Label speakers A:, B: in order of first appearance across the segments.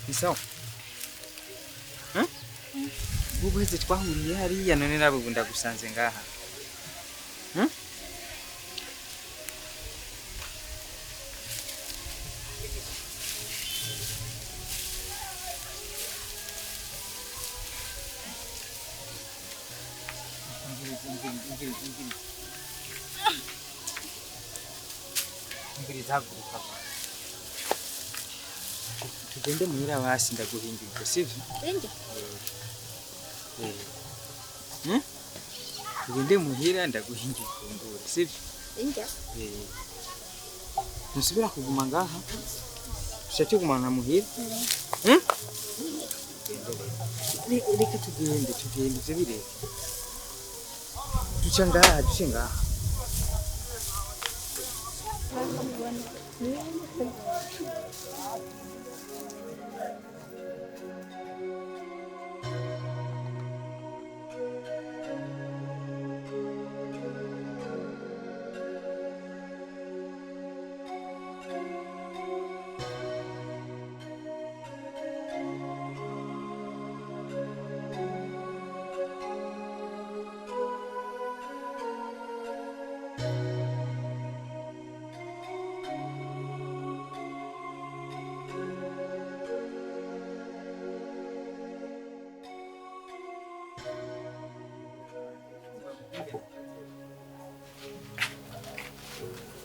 A: Isao. Bubuheze twahuriye hariya none nabo ndagusanze ngaha. Tugende muhira basi ndaguhindura sivyo?
B: Nje.
A: Tugende muhira ndaguhindura ngura sivyo?
B: Nje.
A: Nusubira kuguma ngaha? Ushake kugumana muhira? Reka tugende ivyo bireke. Duca ngaha.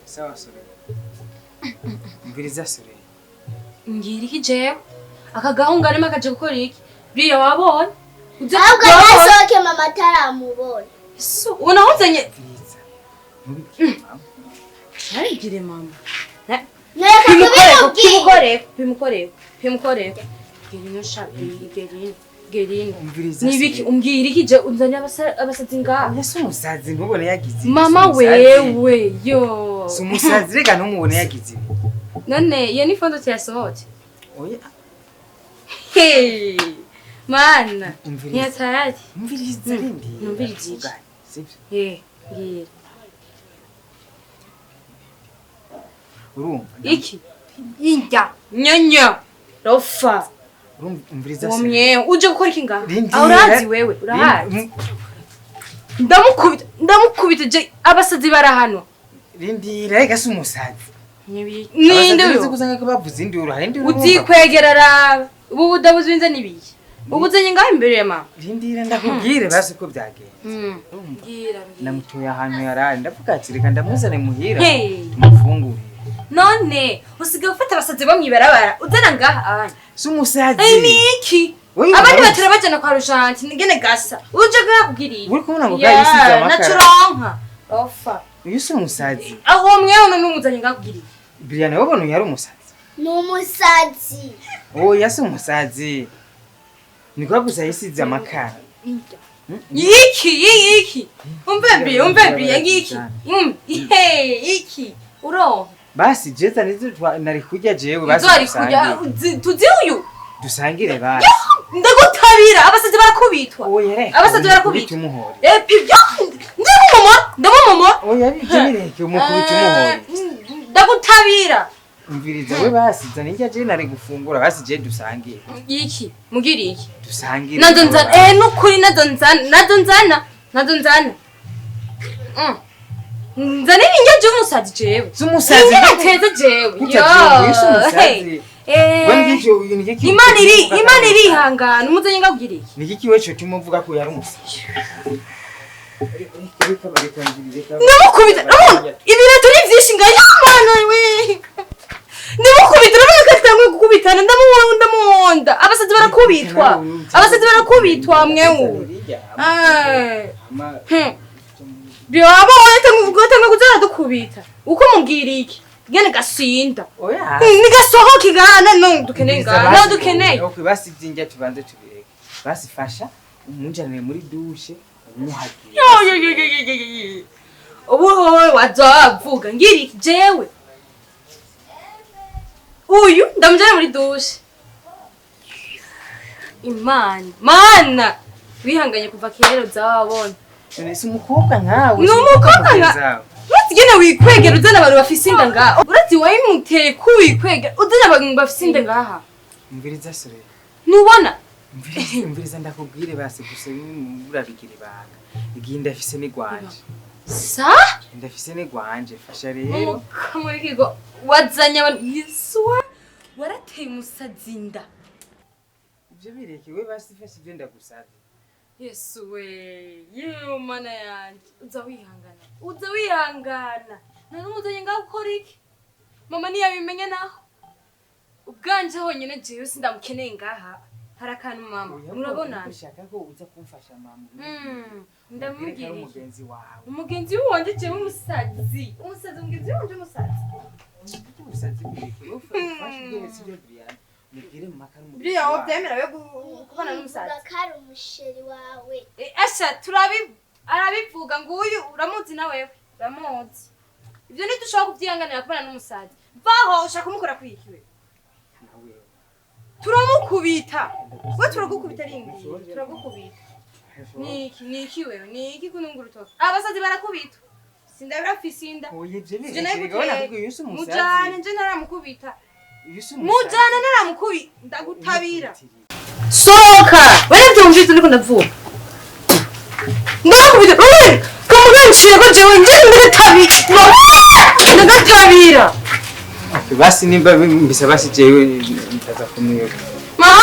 A: Sawa sore. Mbiriza sore.
B: Ngira iki jewe? Akagahunga arimo akaje gukora iki? Buriya wabonye?
C: Ahubwo nasohoke mama ataramubona.
B: So, unahuzanye
A: Mbiriza.
B: Arigire mama. Pimukoreko. Gerino shapi, gerino.
A: Mbiriza.
B: Nibiki umbwira iki je unzanye abasazi ngaha?
A: Yesu umusazi ntubone yagize.
B: Mama wewe yo.
A: Sumusazi rega ntumubone yagize.
B: None iyo ni fondo cyasohote.
A: Oya.
B: Hey. Mana.
A: Umviriza.
B: Nyatari.
A: Mbiriza rindi.
B: Mbiriza.
A: Sivyo?
B: Ngira.
A: Urumva?
B: Iki. Inda. Nyanya. Rofa.
A: Umviriza.
B: Womye uje gukora iki ngaha? Urazi wewe, urahazi. Ndamukubita je abasazi barahano.
A: Rindira rega si umusazi.
B: Ninde uyo?
A: Kuzanga ko bavuze induru hari induru.
B: Uzikwegerara. Ubu budabuzi winze nibiki? ubuzanye ngaho imbere ya mama.
A: Rindira ndakubwire basi ko byagenze.
B: Ngira.
A: Namutoye ahantu yarari ndavuga ati reka ndamuzane muhira.
B: Hey.
A: Mufungure.
B: None usigaye ufata abasazi bamwibarabara uzana ngaha.
A: Si umusazi.
B: Niki? Abandi batera bajana kwa Rushanti nigene gasa. Uje gakubwiriye.
A: Uri kubona ngo gayi isize amakara.
B: Nacuronka. Ofa.
A: Uyu si umusazi.
B: Aho mwewe n'umuzanye ngakubwiriye.
A: Brian wabona yari umusazi.
C: Ni umusazi.
A: Oh yasi umusazi. Niko gusa yisize amakara.
B: Iki. Umve Brian ngiki. Iki. Uro.
A: Basi jeta nizo nari kurya jewe basi.
B: Nzari kurya tuzi uyu.
A: Dusangire basi.
B: Ndagutabira abasazi barakubitwa. Abasazi barakubitwa. Pibyo. Ndamumoma.
A: Oya bijireke umukubita umuhoro.
B: Ndagutabira.
A: Umviriza we basi zana njya je nari gufungura basi je dusangire.
B: Iki? Mugiri iki?
A: Dusangire.
B: Nadonzana nukuri nadonzana. Nzana ninjye je umusazi jewe.
A: Zumusazi
B: nateze jewe. Imana irihangana umuzanye ngabwiriye.
A: Niki kiwe cyo tumuvuga ko yari umusazi.
B: Namukubita. Ibirato ni vyinshi ngayo mana we. Nimukubita n'abakatangwe gukubitana ndamuhonda. Abasazi barakubitwa mwewe. Byaba watangwe kuzana dukubita. Uko mubwira iki? Gene gasinda.
A: Oya.
B: Nigasohoka igana no dukeneye ngana dukeneye.
A: Okay basi byinjya tubanze tubireke. Basi fasha umunjane muri douche umuhagiye.
B: Yo. Ubu howe wazavuga ngira iki jewe. Uyu ndamujane muri douche. Mana wihanganye kuva kera uzabona.
A: Nese umukobwa nkawe.
B: N'umukobwa nkawe. Urati wikwegera uzana abantu bafise inda ngaha. Urati wayimuteye kuwikwegera uzana abantu bafise inda ngaha.
A: Umviriza sore.
B: Nubona?
A: Umviriza ndakubwire basi gusa urabigire ibanga. Igihe ndafise ni gwanje.
B: Sa?
A: Ndafise ni gwanje fasha rero.
B: Kamurikigo wazanya abantu Yesuwa warateye umusazinda.
A: Ibyo birekewe basi fasha ibyo ndagusabye.
B: Yesu we, yewe mana yanjye, uza wihangana, nta n'umuzanye ngaho ukora iki? Mama ntiyabimenya naho, ubwanje honyine jewe sindamukeneye ngaha, hari akantu mama, murabonana?
A: Ushaka ko uza kumfasha mama.
B: Ndamubwira iki?
A: Umugenzi wawe.
B: Umugenzi wanje jewe umusazi umugenzi wanje umusazi.
A: Umusazi birekewe ufashe ibyo sibyo Brian. Mugire mu makara mu.
B: Biriya wobyemera we kubana n'umusazi.
C: Bakari umusheri wawe.
B: Asha arabivuga ngo uyu uramuzi na wewe. Uramuzi. Ibyo ntidushobora kubyihanganira kubana n'umusazi. Vaho ushaka kumukora kwikiwe.
A: Nawe.
B: Turamukubita. We turagukubita ringi. Turagukubita. Niki wewe? Niki kunungurutoka? Abasazi barakubita. Sindabira fisinda.
A: Oye je nigabona kuko yusu umusazi.
B: Mujane nje naramukubita. Mujana naramukubi ndagutabira. Soka! Wewe byumvise ndiko ndavuga. Ndakubita. Kamuganshira ko jewe nje ndagatabira.
A: Basi nimba mbisa basi jewe ndaza kumwiyo.
B: Mama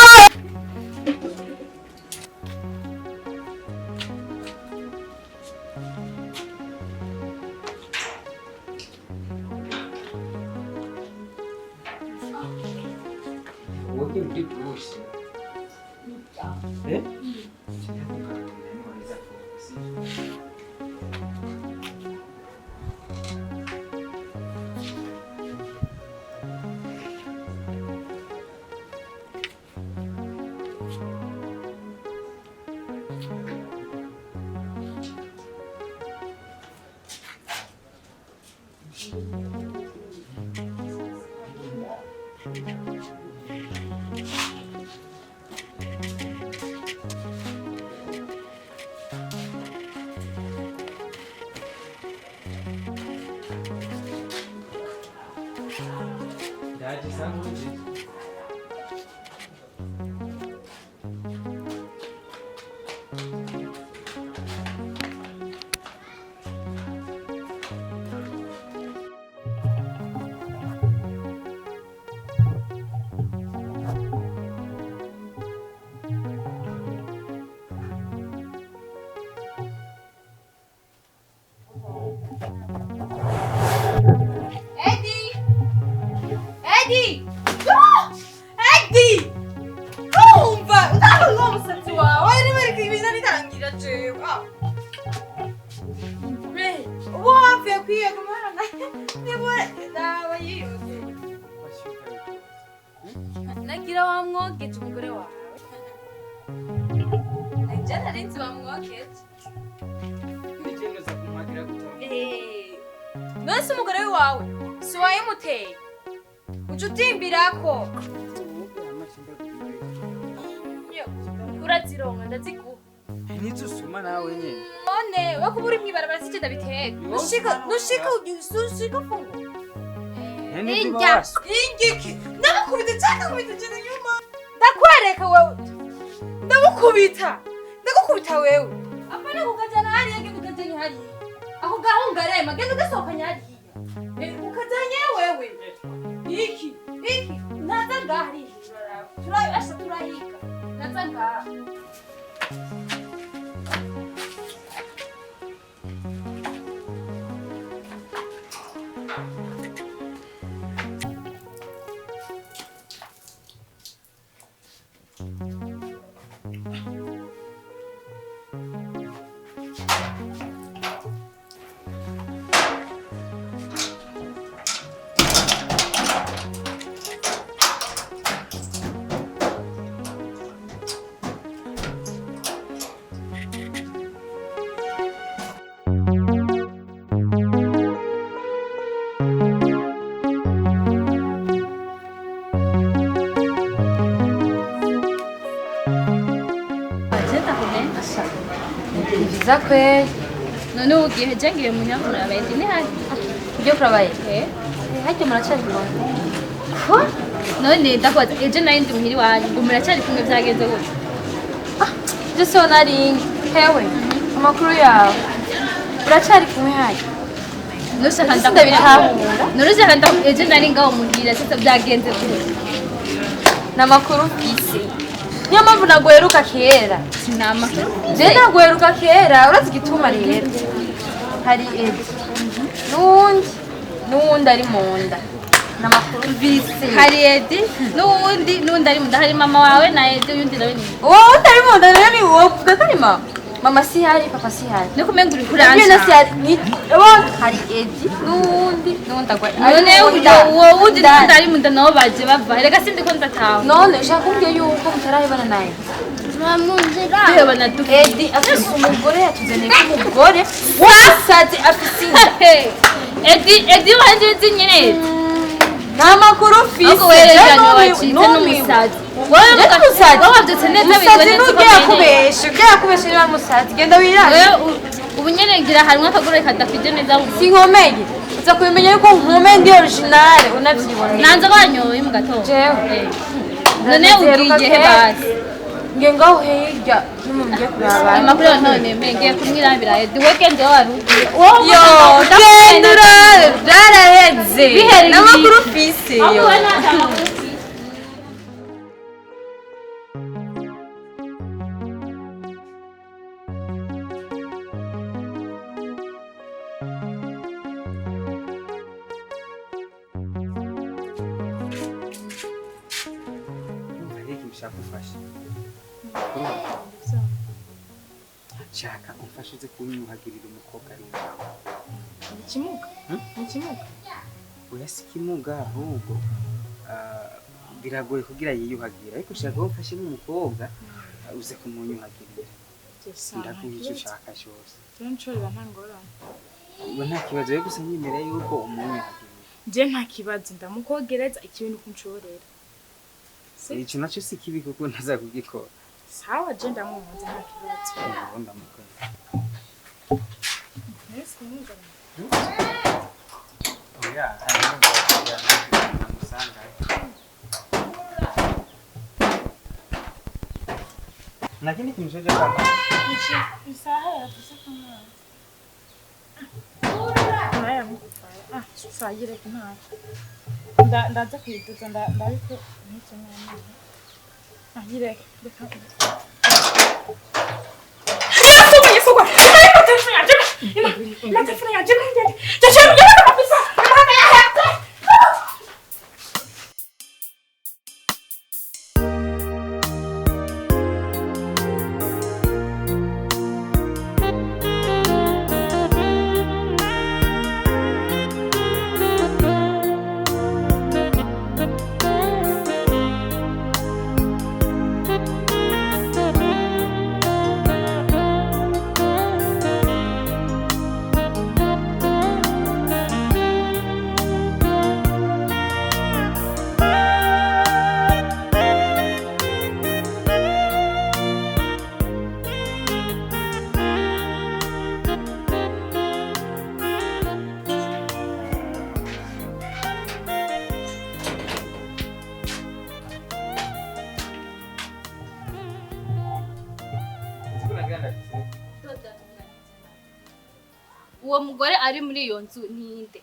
A: Wote mtipushi. Eh?
B: kwiyoga umwana nawe yiyoge nagira wamwogeje umugore wawe nje narinzi wamwogeje none se umugore wawe si wayimuteye uca utimbirako urazironka ndaziguha
A: nizo usuma nawe nyene
B: none we kuba uri mw'ibarabara sije ndabiteka nushika fungu ingiki ndamukubita cyangwa nkubita cyane nyuma ndakwereka wewe ndagukubita wewe apana kukajana hariya genda ukajanye hariya aho gaho ngarema genda ugasohokanya hariya ukajanye wewe iki naza ngaha hariya turahiga naza ngaha
D: Ntucikwe none ugiye jengiye mu nyakuna abaye ni haje byo kurabaye hajye muracari kumwe ko none ndakwaza eje nayindi muhiri wanyu ngo muracari kumwe byagenze gute je so nari hewe amakuru yawe uracari kumwe haje nose kanda ndabitahura nuruje kanda eje nari ngaho muhira sasa byagenze gute namakuru fise niyo mpamvu naguheruka kera sinama je naguheruka kera urazi igituma rero hari Eddy n'uwundi ari mu nda n'amakuru vise hari Eddy n'uwundi ari mu nda hari mama wawe na Eddy uyundi nawe ni wowe wundi ari mu nda rero ni wowe uvuga ko ari mama si hari papa si hari ni kumenga uri kuransa hari Eddy n'uwundi agwaye none wowe wundi ari mu nda nabo baje bava rega sindi ko ndataha none ushaka kumbwira yuko mutarahebana naye tuhebana dufite Eddy afise umugore yatuzaniye umugore wasaze afise Eddy wanje nzi nyene nta makuru ufise ahubwo wereje wacitse n'umusazi wowe wabyutse neza bizwe neza ko yakubeshe niba musazi genda wirane ubu nyene ngira harimo akagore kadafite neza mu sinkomeye uza kubimenya yuko nkomeye ndi original unavyibona nanze abanyoye mu gatondo jewe none ugiye he basi nge ngaho hirya n'umubye kuraba amakuru none ngiye kumwirabira Eddy we gende warugiye yo gendura byaraheze n'amakuru ufise yo
A: Chaka umfashize kunyuhagirira umukobwa ari ngaho. Ikimuga? Oya si kimuga ahubwo biragoye kugira yiyuhagira ariko shaka umfashe n'umukobwa uze kumunyuhagirira. Ndaguha icyo ushaka cyose.
E: Nshorera nta ngorane.
A: Ubu nta kibazo yo gusa nyimere yuko umunyuhagirira.
E: Je nta kibazo ndamukogereza ikintu kunshorera.
A: Icyo nacyo si kibi kuko ntazakugikora.
E: Sawa je ndamuzi nta kibazo.
A: Ndamukora.
E: Nese munga.
A: Oya, musanga. Lakini kimshoja kama.
E: Isaha yafise kama. Naya mukufaya. Sayire kuna. Ndaza kwiduza ndabiko n'icyo mwana. Yireke reka.
D: uwo mugore ari muri iyo nzu ninde?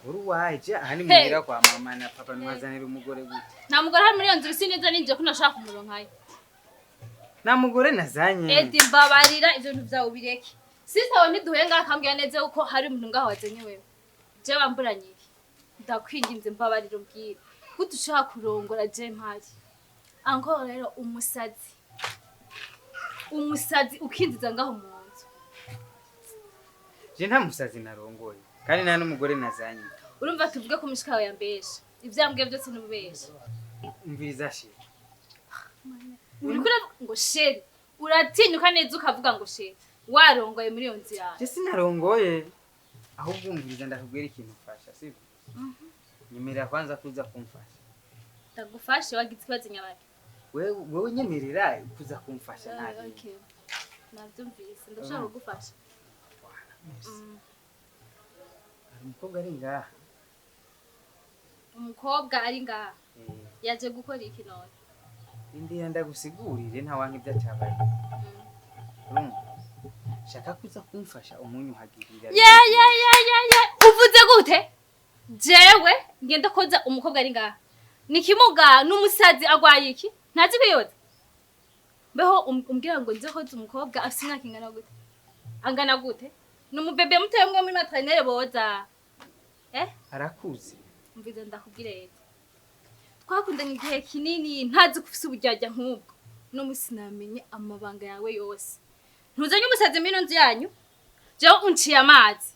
A: umugore waje aha ni muhira kwa mama na papa nwazanira umugore gute
D: Nta mugore ari muri iyo nzu sineza ninje ko nashaka umuronkaye.
A: nta mugore nazanye
D: Eddy mbabarira ivyo bintu vyawe bireke. Sister wawe ntiduhenga akambwira neza uko hari umuntu ngaho wazanye wewe. Je wamburanye iki? Ndakwinginze mbabarira umbwira. Gute ushaka kurongora je mpari? Encore rero umusazi ukindiza ngaho mu nzu.
A: je nta musazi narongoye kandi nta n'umugore nazanye
D: Urumva tuvuge ko mushika wawe yambesha. Ivyambwiye byose n'ububesha.
A: umviriza she
D: Urikura ngo sheri. Uratinyuka neza ukavuga ngo sheri. Warongoye muri iyo nzu yawe.
A: je sinarongoye ahubwo umviriza ndakubwira ikintu ufasha sivyo nyemerera kwanza kuza kumfasha
D: Ndagufashe wagize ikibazo nyabaki.
A: wewe nyemerera kuza kumfasha nabi
D: Okay. Navyumvise ndashaka kugufasha.
A: umukobwa ari ngaha
D: Umukobwa ari ngaha. Yaje gukora iki none?
A: indira ndagusigurire nta wanka ibyo atabaye urumva shaka kuza kumfasha umunyu hagirira
D: Ya. Uvuze gute? Jewe ngenda koza umukobwa ari ngaha. Nikimuga n'umusazi agwaye iki? Ntazi kwiyoza. Beho umbwira ngo nze koza umukobwa afite imyaka ingana gute? Angana gute? Numubebe mutoye mwe muri maternelle boza.
A: arakuze
D: Umvize ndakubwira eti. Twakundanye igihe kinini ntazi kufise uburyarya nk'ubwo. No musi namenye amabanga yawe yose. Ntuzanye umusazi mino nzu yanyu? Jewe unciye amazi.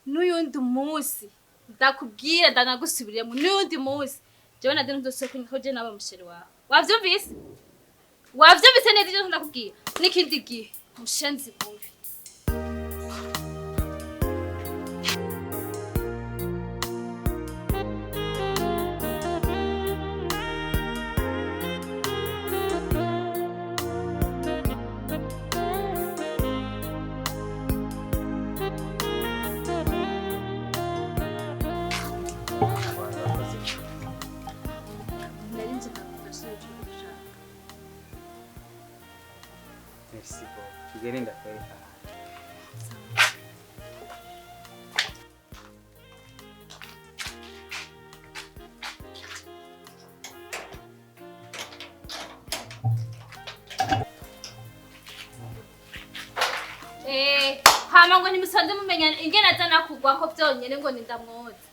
D: N'uyundi munsi ndakubwira ndanagusubiriyemo n'uyundi munsi. Jewe nade ntuzose ko je naba musheri wawe. Wavyumvise? Wavyumvise neza ivyo ndakubwira? N'ikindi gihe mushenzi bubi.
A: merci beaucoup tugere ndakwereka
D: Hama ngo ntimusanze mumenya ingene azana kugwa ko byonyene ngo ndamwoza.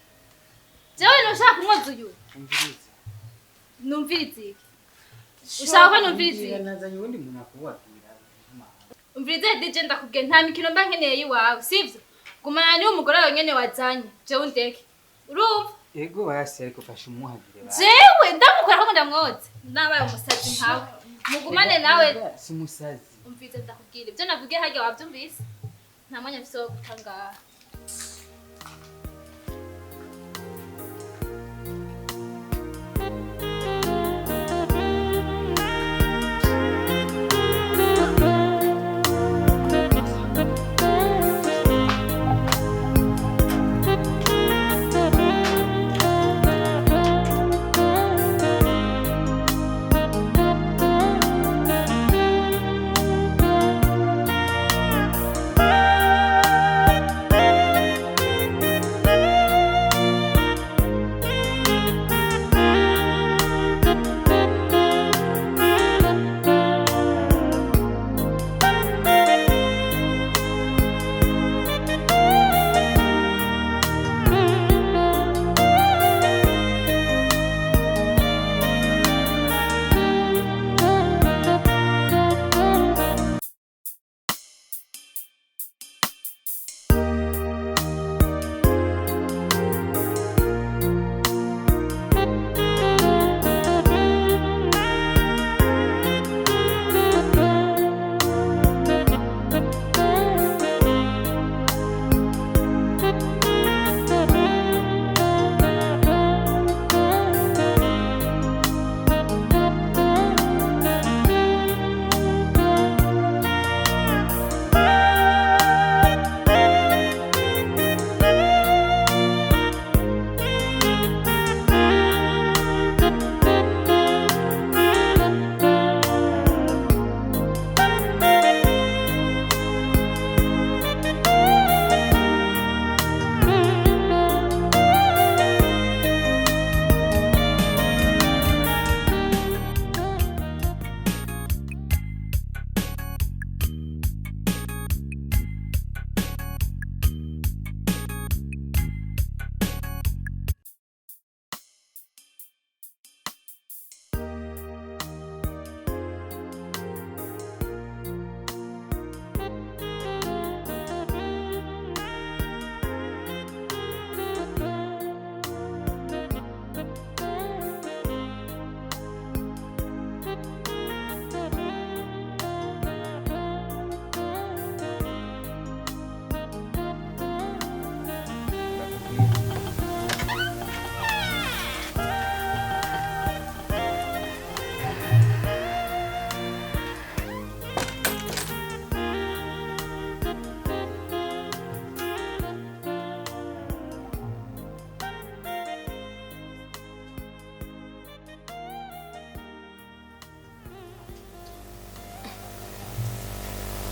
D: Jewe nushaka kumwoza uyu. Numvirize iki? Ushaka ko numvirize iki?
A: nazanye undi muntu akubwira
D: Umvirize DJ ndakubwiye nta mikino mba nkeneye yiwawe, sivyo? Gumana ni umugore wawe nyene wazanye. Jewe ndeke. Urumva?
A: ego basi ariko fasha umuhagire basi
D: Jewe ndamukora ko ndamwoza. Nabaye umusazi nkawe. Mugumane nawe.
A: si umusazi
D: Umvirize ndakubwira ibyo navugiye harya wabyumvise. Nta mwanya mfise wo gutanga.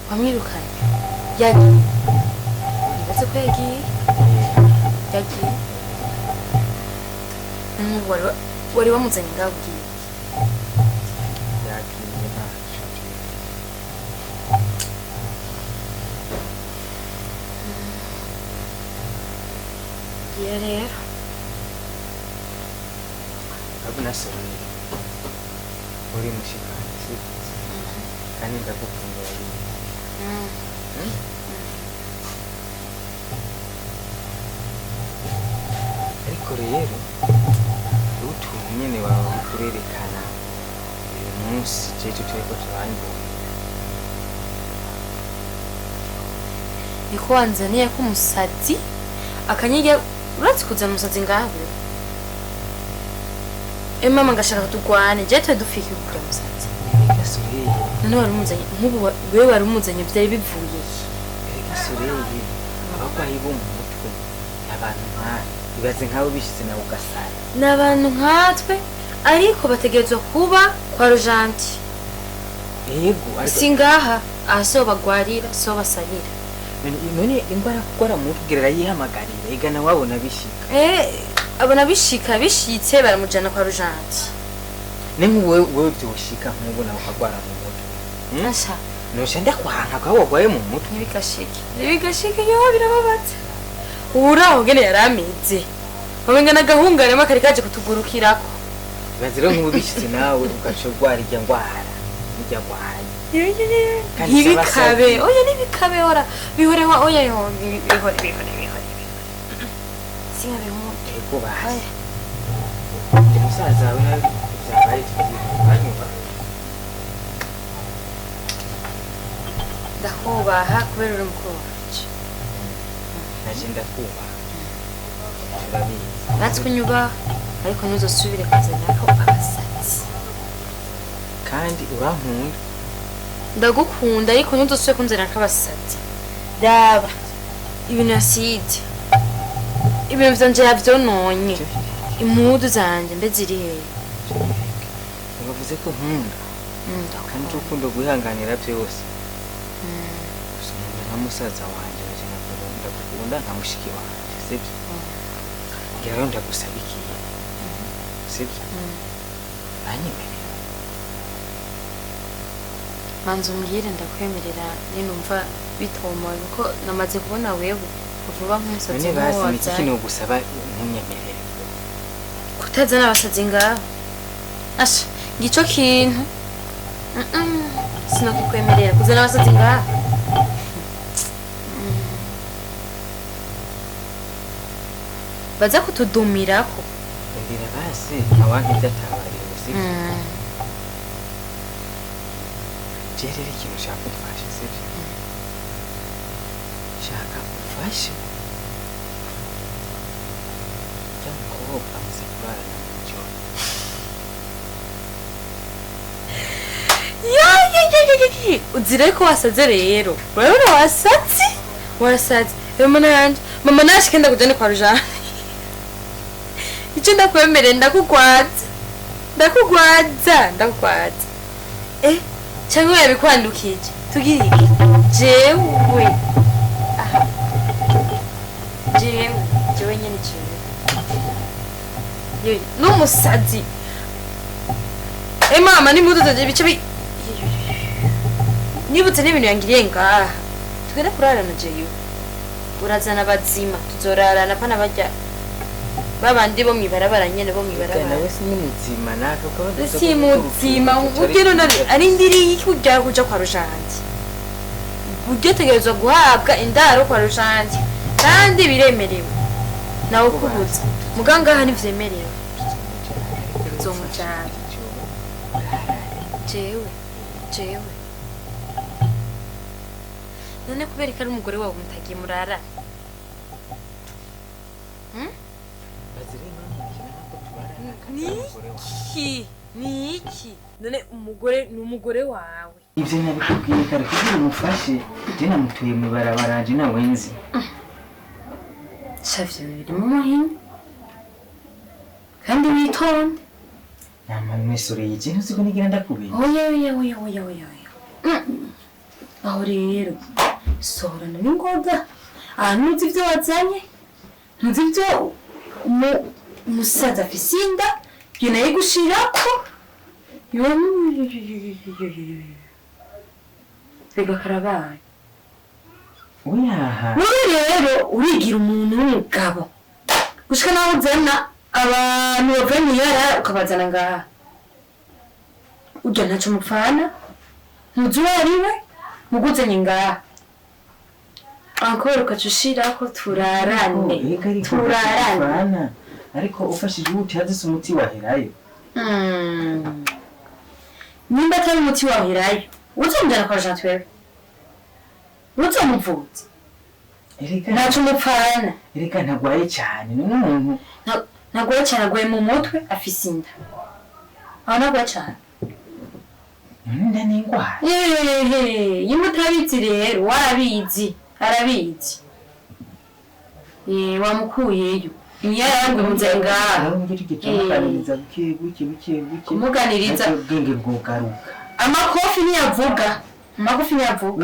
D: wamwirukanye yagiye nibaze ko yagiye wari wamuzanye ngaho ugiye
A: yagiye ntacyo
D: giye rero
A: ahubwo nasohoye uri mushikanje sibyo kandi ndagukunda ariko rero utuntu nyene wawe kurerekana uyu munsi jeje turiko turangura
D: niko wanzaniye ko umusazi akanyige uratse kuzana umusazi ngaho mama ngashaka tugwane je twe dufike kure umusazi
A: gasoreye
D: none wari umuzanye nk'ubu wewe wari umuzanye byari bivuye
A: gasoreye abagwayi bo mu mutwe abantu nk'aho ibaze nkawe bishize nawe ugasara
D: n'abantu nkatwe ariko bategerezwa kuba kwa Rojanti
A: yego ariko
D: singaha aho bagwarira so basarira
A: none ingwara kugora mu kugerera yihamagarira igana wabona bishika
D: abona bishika bishitse baramujana kwa Rojanti
A: nemwe wewe byoshika nk'ubona ukagwara mu mutwe
D: asha
A: nosha ndakwanka kwa wagwaye mu mutwe
D: nibigashike yo birababaza uraho gene yarameze wabengana gahungarema kari kaje kutugurukirako
A: bazira nk'ubu bishize nawe ugacogwara irya ngwara irya gwaye
D: ntibikabe oya ntibikabe ora bihorewa oya yo bihore singabe mu
A: ego baje umusaza wawe byabaye twanyuba
D: ndakubaha kubera uri mukuru wanje
A: naje ndakubaha turabizi
D: natwe unyubaha ariko ntuzosubire kuzanako abasazi
A: kandi urankunda
D: ndagukunda ariko ntuzosubire kunzanako abasazi raba ibintu yaside ibintu vyanje yavyononye impudu zanje mbe ziri hehe
A: bavuze ko nkunda kandi urukundo rwihanganira byose gusa nka musaza wanje naje ndagukunda nka mushiki wanje sibyo rero ndagusaba ikiye sibyo nanyemerera
D: manzi umbwire ndakwemerera ninumva bitomoye kuko namaze kubona wewe vuba nk'umusatsi
A: none basi niki kintu gusaba ntunyemerere
D: kutazana abasazi ngaho asha ngico kintu sinakukwemerera kuzana abasazi ngaho baza kutudumirako
A: ndira basi awanki byatabarije sibyo jerere ikintu ushaka ufashe sibyo shaka ufashe ya mukobwa amaze kurarana mu cyoro
D: uzire ko wasaze rero urabona wasaze mama nashike ndakujane kwa Rujana icyo ndakwemerera ndakugwaza cyangwa yabikwandukije tugira iki jewe aha jewe nyene jewe n'umusazi mama ni mudu zaje bice nibutse n'ibintu yangiriye ngaha tugenda kurarana jewe urazana bazima tuzorarana pana bajya babandi bo mwibarabara nyene bo mwibarabara
A: nawe si muzima naka ukaba
D: si muzima ugero ari ndiri kujya kuja kwa Rushanti ugetegerezwa guhabwa indaro kwa Rushanti kandi biremerewe nawe kubuza muganga aha nivyemerewe zomujana jewe none kubera ko ari umugore wawe mutagiye murara niki none umugore wawe
A: ivyo nabikubwiye kare kugira umufashe je namutuye mu barabara je nawe nzi
D: savye biri mu muhini kandi witonde
A: nama mwesore yije ntuziko nigira ndakubira
D: oya aho rero sohorana n'ingoga ntuzi ibyo wazanye ntuzi ibyo umusaza afise inda iyo nayo gushirako rega karabaye
A: oyaha
D: wowe rero urigira umuntu w'umugabo gushika naho uzana abantu bavuye mu yara ukabazana ngaha urya ntaco mupfana ntuzi uwo ariwe muguzanye ngaha ankora ukaca ushirako turarane
A: ariko ufashije umuti hadise umuti waherayo
D: nimba atari umuti waherayo uzomujana kwa Jean twewe uzomuvuza ntaco mupfana
A: ereka ntagwaye cyane n'umuntu
D: ntagwaye cyane agwaye mu mutwe afise inda aho ntagwaye cyane
A: inda n'ingwara
D: iyo mutabizi rero warabizi arabizi wamukuyeyo imyara yangwe muzengaha kumuganiriza
A: ubwenge bwogaruka
D: amakofi ntiyavuga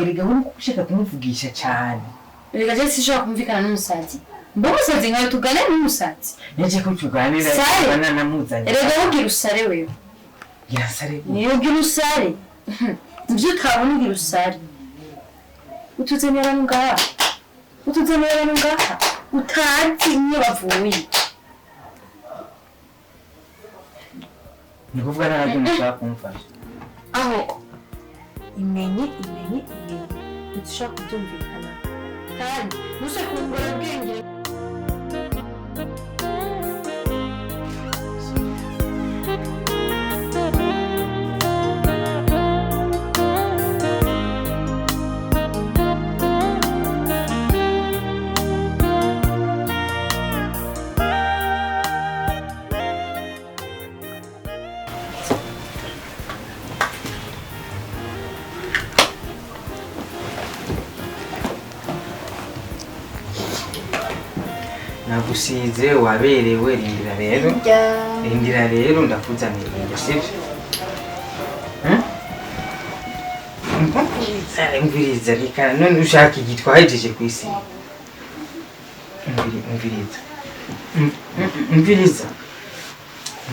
A: erega uri ushaka kumuvugisha cyane
D: erega je sinshobora kumvikana n'umusazi mbo umusazi nkawe tugane n'umusazi
A: nije ko tuganira namuzanye
D: erega ugira usare wewe
A: yasare
D: niyo ugira usare ibyo utabona ugira usare utuzanira ngaha utazi iyo bavuye
A: ni kuvuga ntabwo mushaka kumfasha
D: aho imenye ntushaka kubyumvikana kandi ntushaka kungura ubwenge
A: nagusize waberewe rindira rero ndakuzanira inda sivyo umviriza reka none ushaka igitwa hejeje kwisi umviriza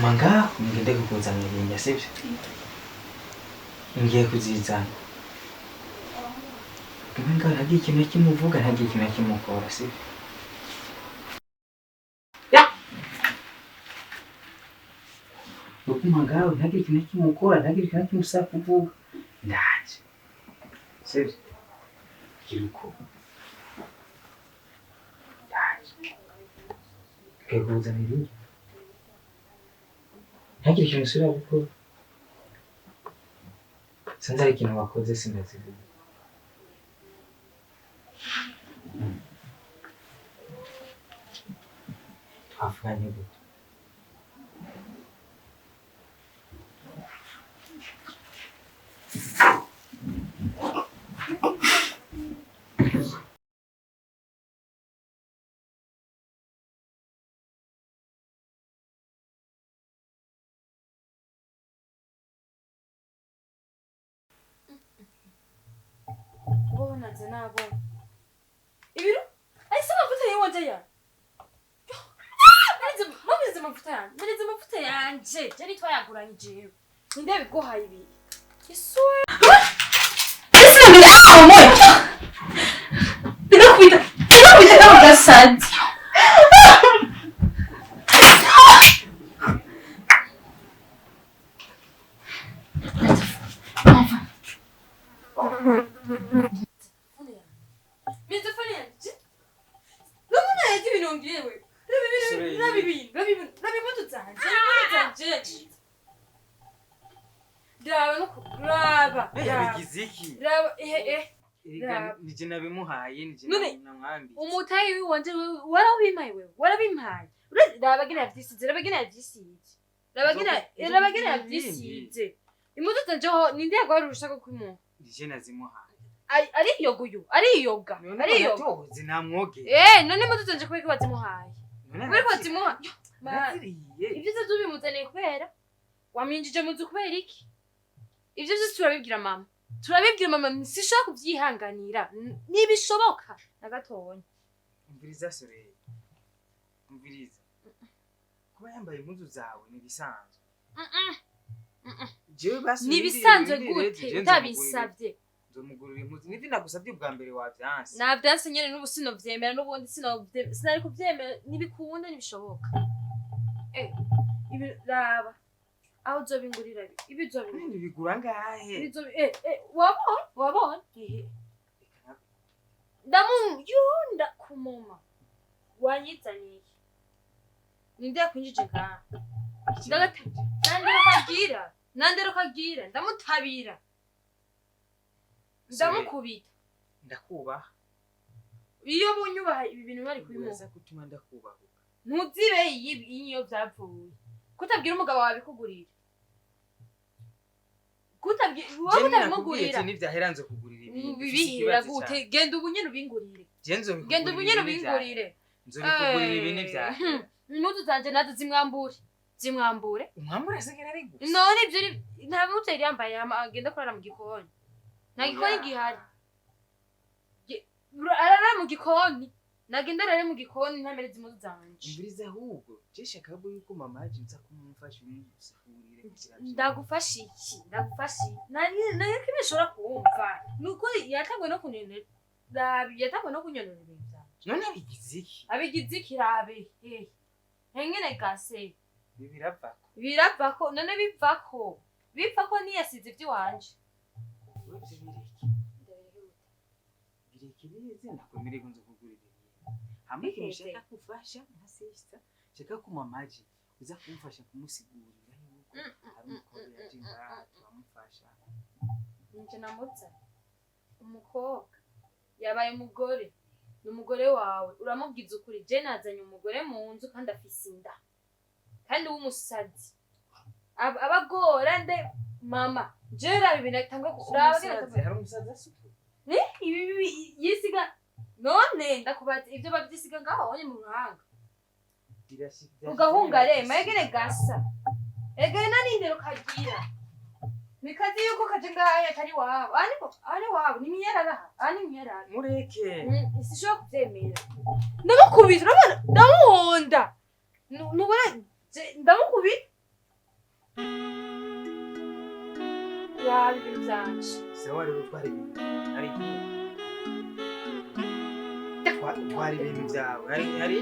A: manga ngende kukuzanira inda sivyo ngiye kuzizana manga ntagiye ikintu kimuvuga ntagiye ikintu kimukora sivyo ngaho ntagire ikintu kimukora ntagire ikintu kimusaba kuvuga ndaje sivyo kiruko ndaje keguzanira inda ntagire ikintu usubira gukora sinzi ari ikintu wakoze sindazivuga twavuganye gute
B: Bonaze nabona ibiro ahise amavuta yiwanje ya narize amavuta yanje je nitwayaguranye jewe ninde biguhaye ibi iswe
D: ese ndaho moyo ndakubita kama gasazi
A: nije nabimuhaye nije namwambi
B: umutayi wanje warabimpaye rabagina yavyisize rabagina yavyisize imuto tanjo ninde yagwara urushaka kwimu
A: nije nazimuhaye
B: ariyoga
A: zinamwoge
B: none imuto tanje kubera bazimuhaye kubera bazimuhaye ivyo bimuzaniye kubera waminjije muzu kubera iki ivyo vyose turabibwira mama turabibwira mama sishaka kuvyihanganira nibishoboka na gatonya.
A: umviriza Soreye umviriza kuba yambaye impuzu zawe ni bisanzwe jewe basi
B: nibisanzwe gute utabisavye
A: nzomugurira impuzu nivi nagusavye bwa mbere wavyanse
B: navyanse nyene n'ubu sinovyemera n'ubundi sinari kuvyemera nibikunda nibishoboka ibi raba aho uzobingurira ibi uzobingurira
A: bigura ngahe
B: wabona ndamuyunda kumuma wanyizaniye ninde yakwinjije ngaha nandero kagira ndamutabira ndamukubita
A: ndakubaha
B: iyo bunyubaha ibi bintu bari kubimuza
A: gutuma ndakubahuka
B: ntuzibe iyo vyapfuye kutabwira umugabo wawe bikugurira wowe utabimugurira
A: nivyaheranze kugurira ibintu
B: bibihira gute genda ubu nyene ubingurire genda ubu nyene ubingurire
A: nzobikugurira ibintu vyawe
B: impuzu zanje nazo zimwambure
A: umwambure asigara ari gusa
B: none ivyo nta muteri yambaye agenda kurara mu gikoni nta gikoni gihari arara mu gikoni nagenda rero mu gikoni ntamereze impuzu zanje
A: umviriza ahubwo je shaka yuko mama yaje nza kumufasha umusifurire
B: ndagufasha iki nari kibishora kumva nuko yatangwe no kunyonera yatangwe no kunyonera ibintu byanje
A: none abigize iki
B: rabe hengene gase biravako none bivako niyasize ivy'iwanje
A: bireke bize ndakwemere ko nzokugurira hamwe kinshaka kufasha nka sister shaka ku mamaji uza kumfasha kumusigurira yuko ari umukobwa yaje ngaha turamufasha
B: nje namutsa umukobwa yabaye umugore n'umugore wawe uramubwiza ukuri je nazanye umugore mu nzu kandi afise inda kandi w'umusazi abagora nde mama je rabi binatangwe kuraba
A: hari umusazi asuku
B: ibi yisiga none ndakubaza ivyo bavyisiga ngaho onye mu ruhanga ugahunga rema egere gasa egere nanindero kagira nikazi yuko kaje ngaho atari wabo ari wabo ni miyarara ani miyarara
A: mureke
B: sishobora kuvyemera ndamukubita urabona ndamuhonda nubona ndamukubita yabi ibintu vyanje
A: sawa rero twari ari twari ibintu vyawe hari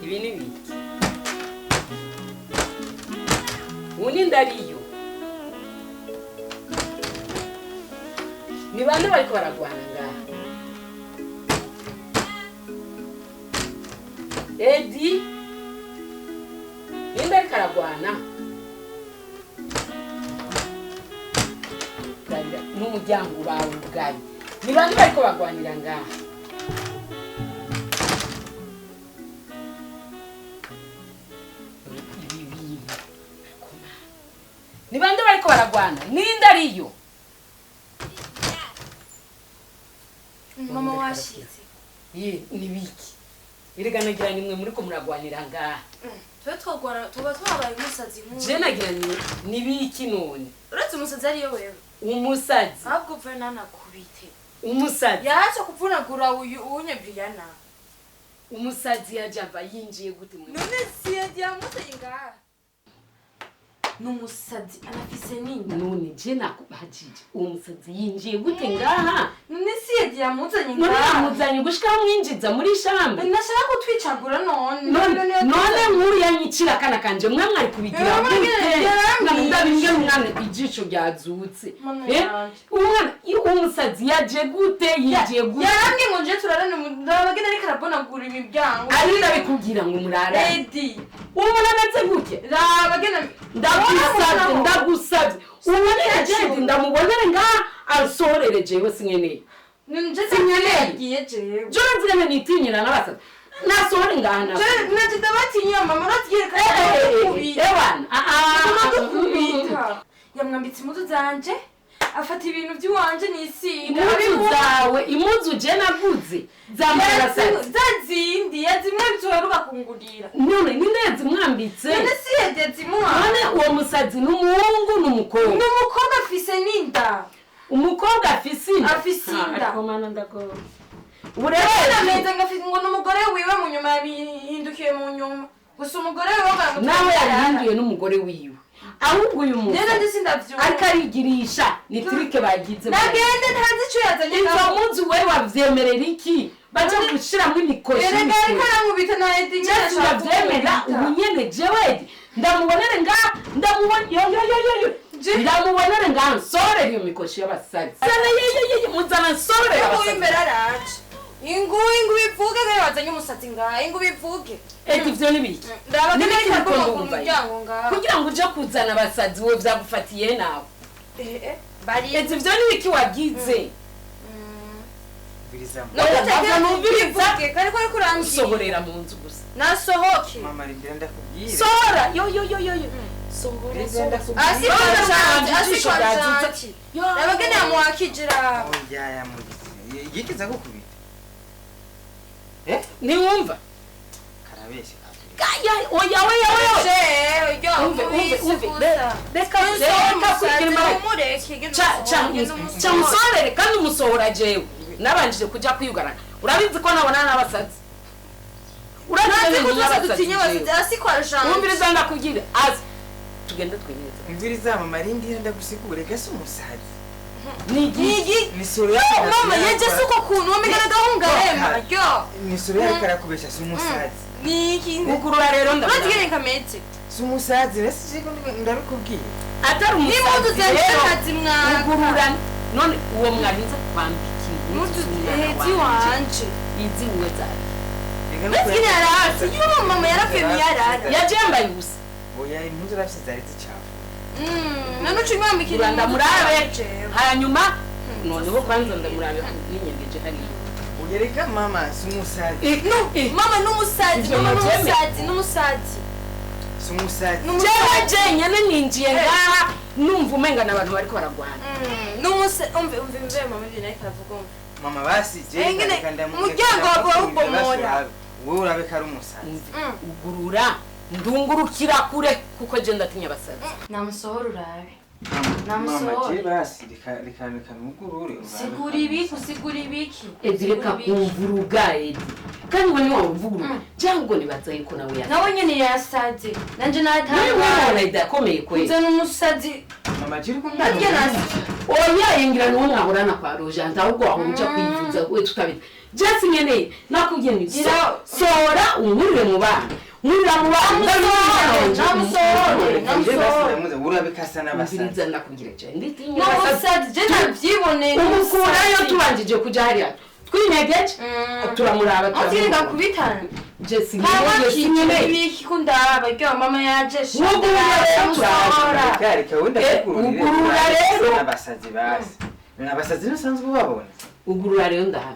F: Ibi ni biki? Ubundi ndariyo. Ni bande bariko baragwana ngaha? Eddy? Ninde ariko aragwana? Garira n'umuryango bawe ubwayo. Ni bande bariko bagwanira ngaha? Ni bande bariko baragwana? Ninde ariyo?
B: Mama washize.
F: Ni biki? Erega nagira nimwe muriko muragwanira ngaha.
B: Twe twagwana tuba twabaye umusazi nk'uwo.
F: Je nagira ni biki none?
B: Uretse umusazi ariyo wewe.
F: Umusazi.
B: Ahubwo pfe nanakubite.
F: Umusazi.
B: Yahaca kuvunagura unye Briana.
F: Umusazi yajava yinjiye gute mwe?
B: None si yamuteye ngaha. Numusazi anafise ninda.
F: None je nakubajije. Uwo musazi yinjiye gute ngaha?
B: None si yamutanye ngaha.
F: None yamuzanye gushika mwinjiza muri shamba.
B: Nashaka kutwicagura none.
F: None nkuru yanyicira kana kanje mwe mwari kubigira gute? Ndabinge mwana ijisho ryazutse. Umwana umusazi yaje gute yinjiye gute?
B: Yarambye ngo nje turarane ndabagenda ariko arabonagura imiryango.
F: Ari ndabikubwira ngo murara.
B: Eddy.
F: Umwana natse gute?
B: Rabagenda
F: ndagusabye. Umwana yaje ndamubonere ngaha asorere jewe sinkeneye.
B: Nje sinkeneye jewe.
F: Jora nzigame nitinyira n'abasazi. Nasohora ngaha na.
B: Naje ndabatinya mama ratiyeka.
F: Ewana.
B: Kubita. Yamwambitse impuzu zanje. Afata ibintu by'uwanje nisiga.
F: Impuzu je naguze. Zambara sati.
B: Zazindi yazimwe bituheruka kungurira.
F: None ninde yazimwambitse?
B: None si yedezimwa.
F: None uwo musazi n'umuhungu n'umukobwa.
B: N'umukobwa afise n'inda.
F: Umukobwa afise inda.
B: Afise inda.
F: Ariko mana ndagora.
B: Ureba neza ngafite ngo n'umugore wiwe mu nyuma yabihindukiye mu nyuma. Gusa umugore wiwe bamutse.
F: Nawe yahinduye n'umugore wiwe. Ahubwo uyu muntu.
B: Neza ndisi ndavyo.
F: Ariko arigirisha ni trike bagize.
B: Nagende ntazi ico yazanye.
F: Izo munzu wewe wavyemerera iki? Baje gushiramo imikoshi.
B: Erega ariko aramubita na Eddy
F: Jesu yavyemera ubunyene jewe. Ndamubonere ngaha ndamubona yo. Ndamubonere ngaha nsore iyo mikoshi y'abasazi. Sana ye muzana nsore y'abasazi.
B: Imbere araje. Ingu bivuge ko yazanye umusatsi ngaha. Ingu bivuge.
F: Eti vyo nibiki?
B: Ndabagenda ariko ku muryango ngaha.
F: Kugira ngo uje kuzana abasazi wowe vyagufatiye nawe.
B: Bari
F: Eti vyo nibiki wagize?
A: Biriza.
B: Bivuge kariko ariko urangiye.
F: Usohorera mu nzu gusa.
B: Nasohoke.
A: Mama rimbira ndakubwira.
F: Sora yo. Sohora.
B: Asikwajanje. Ndabagenda yamuwakijira.
A: Oya yamugize. Yikiza gukubita.
F: Niwumva?
A: Karabeshe kabiri.
F: Kaya oya. Reka musorere kandi umusohora jewe. Nabanjije kuja kwiyugarana. Urabizi ko nabona n'abasazi.
B: Urabizi ko dutinya abasazi asikwajanje.
F: Umbiriza ndakubwira. Azi. Tugende twineza.
A: Imviriza mama rindira ndagusigura gase umusazi.
F: Nigi.
A: Nisoro
B: Mama yeje suko kuntu wamegana gahunga rema. Ryo.
A: Nisoro yarakubesha si umusazi.
B: Niki.
F: Ugurura rero ndabona.
B: Uratigere kamete.
A: Si umusazi nasi ndabikubwiye.
F: Atari umusazi.
B: Nimudu z'akazi mwaka.
F: Ugurura none uwo mwarinze kwambika
B: Mudu hezi wanje.
F: Izi uwezari.
B: Uratigere arazi. Yo mama yarafemi yarara.
F: Yajembaye ubusa.
A: Oya impuzu rafise zari zicafu.
B: Nanuci mwambikira
F: ndamurabe hanyuma noneho kwanza ndamurabe ninyengeje hariya.
A: Uyereka mama si umusazi.
B: Mama n'umusazi.
A: Si umusazi.
F: Jewe nyene ninjiye ngaha numva umenga n'abantu bariko baragwana.
B: Umve mama ibyo nayo karavuga.
A: mama basije
B: umuryango wawe ubomora
A: wowe urabe kari umusazi
F: ugurura ndungurukira kure kuko je ndatinya abasazi
B: namusohora urabe
A: mama je basi reka mugurure
B: usigura ibiki
F: Eddy reka kumvuruga Eddy kandi we niwe wumvuguru cyangwa nibaza yuko nawe ya
B: nawe nyene yasaze nanje
F: natanga idakomeye kwe
B: uzana umusazi
A: mama je ko
B: nanje nasi
F: oya yengira no mwahorana kwa Rojanta ahubwo aho uja kwivuza we tutabita just nyene nakugeni sora umurire mu bana
A: namusohora urabikasa n'abasazi
F: ndakugira cyane nditinya
B: abasazi je navyiboneye
F: umukurayo tubanjije kuja hariya twinegeje turamuraba
B: turinda kubitana
F: Jesse
B: nyine ibiki kundaba ryo mama yaje
A: shora reka wenda
F: ugurura rero
A: n'abasazi basi n'abasazi nasanzwe babona
F: ugurura rero ndaha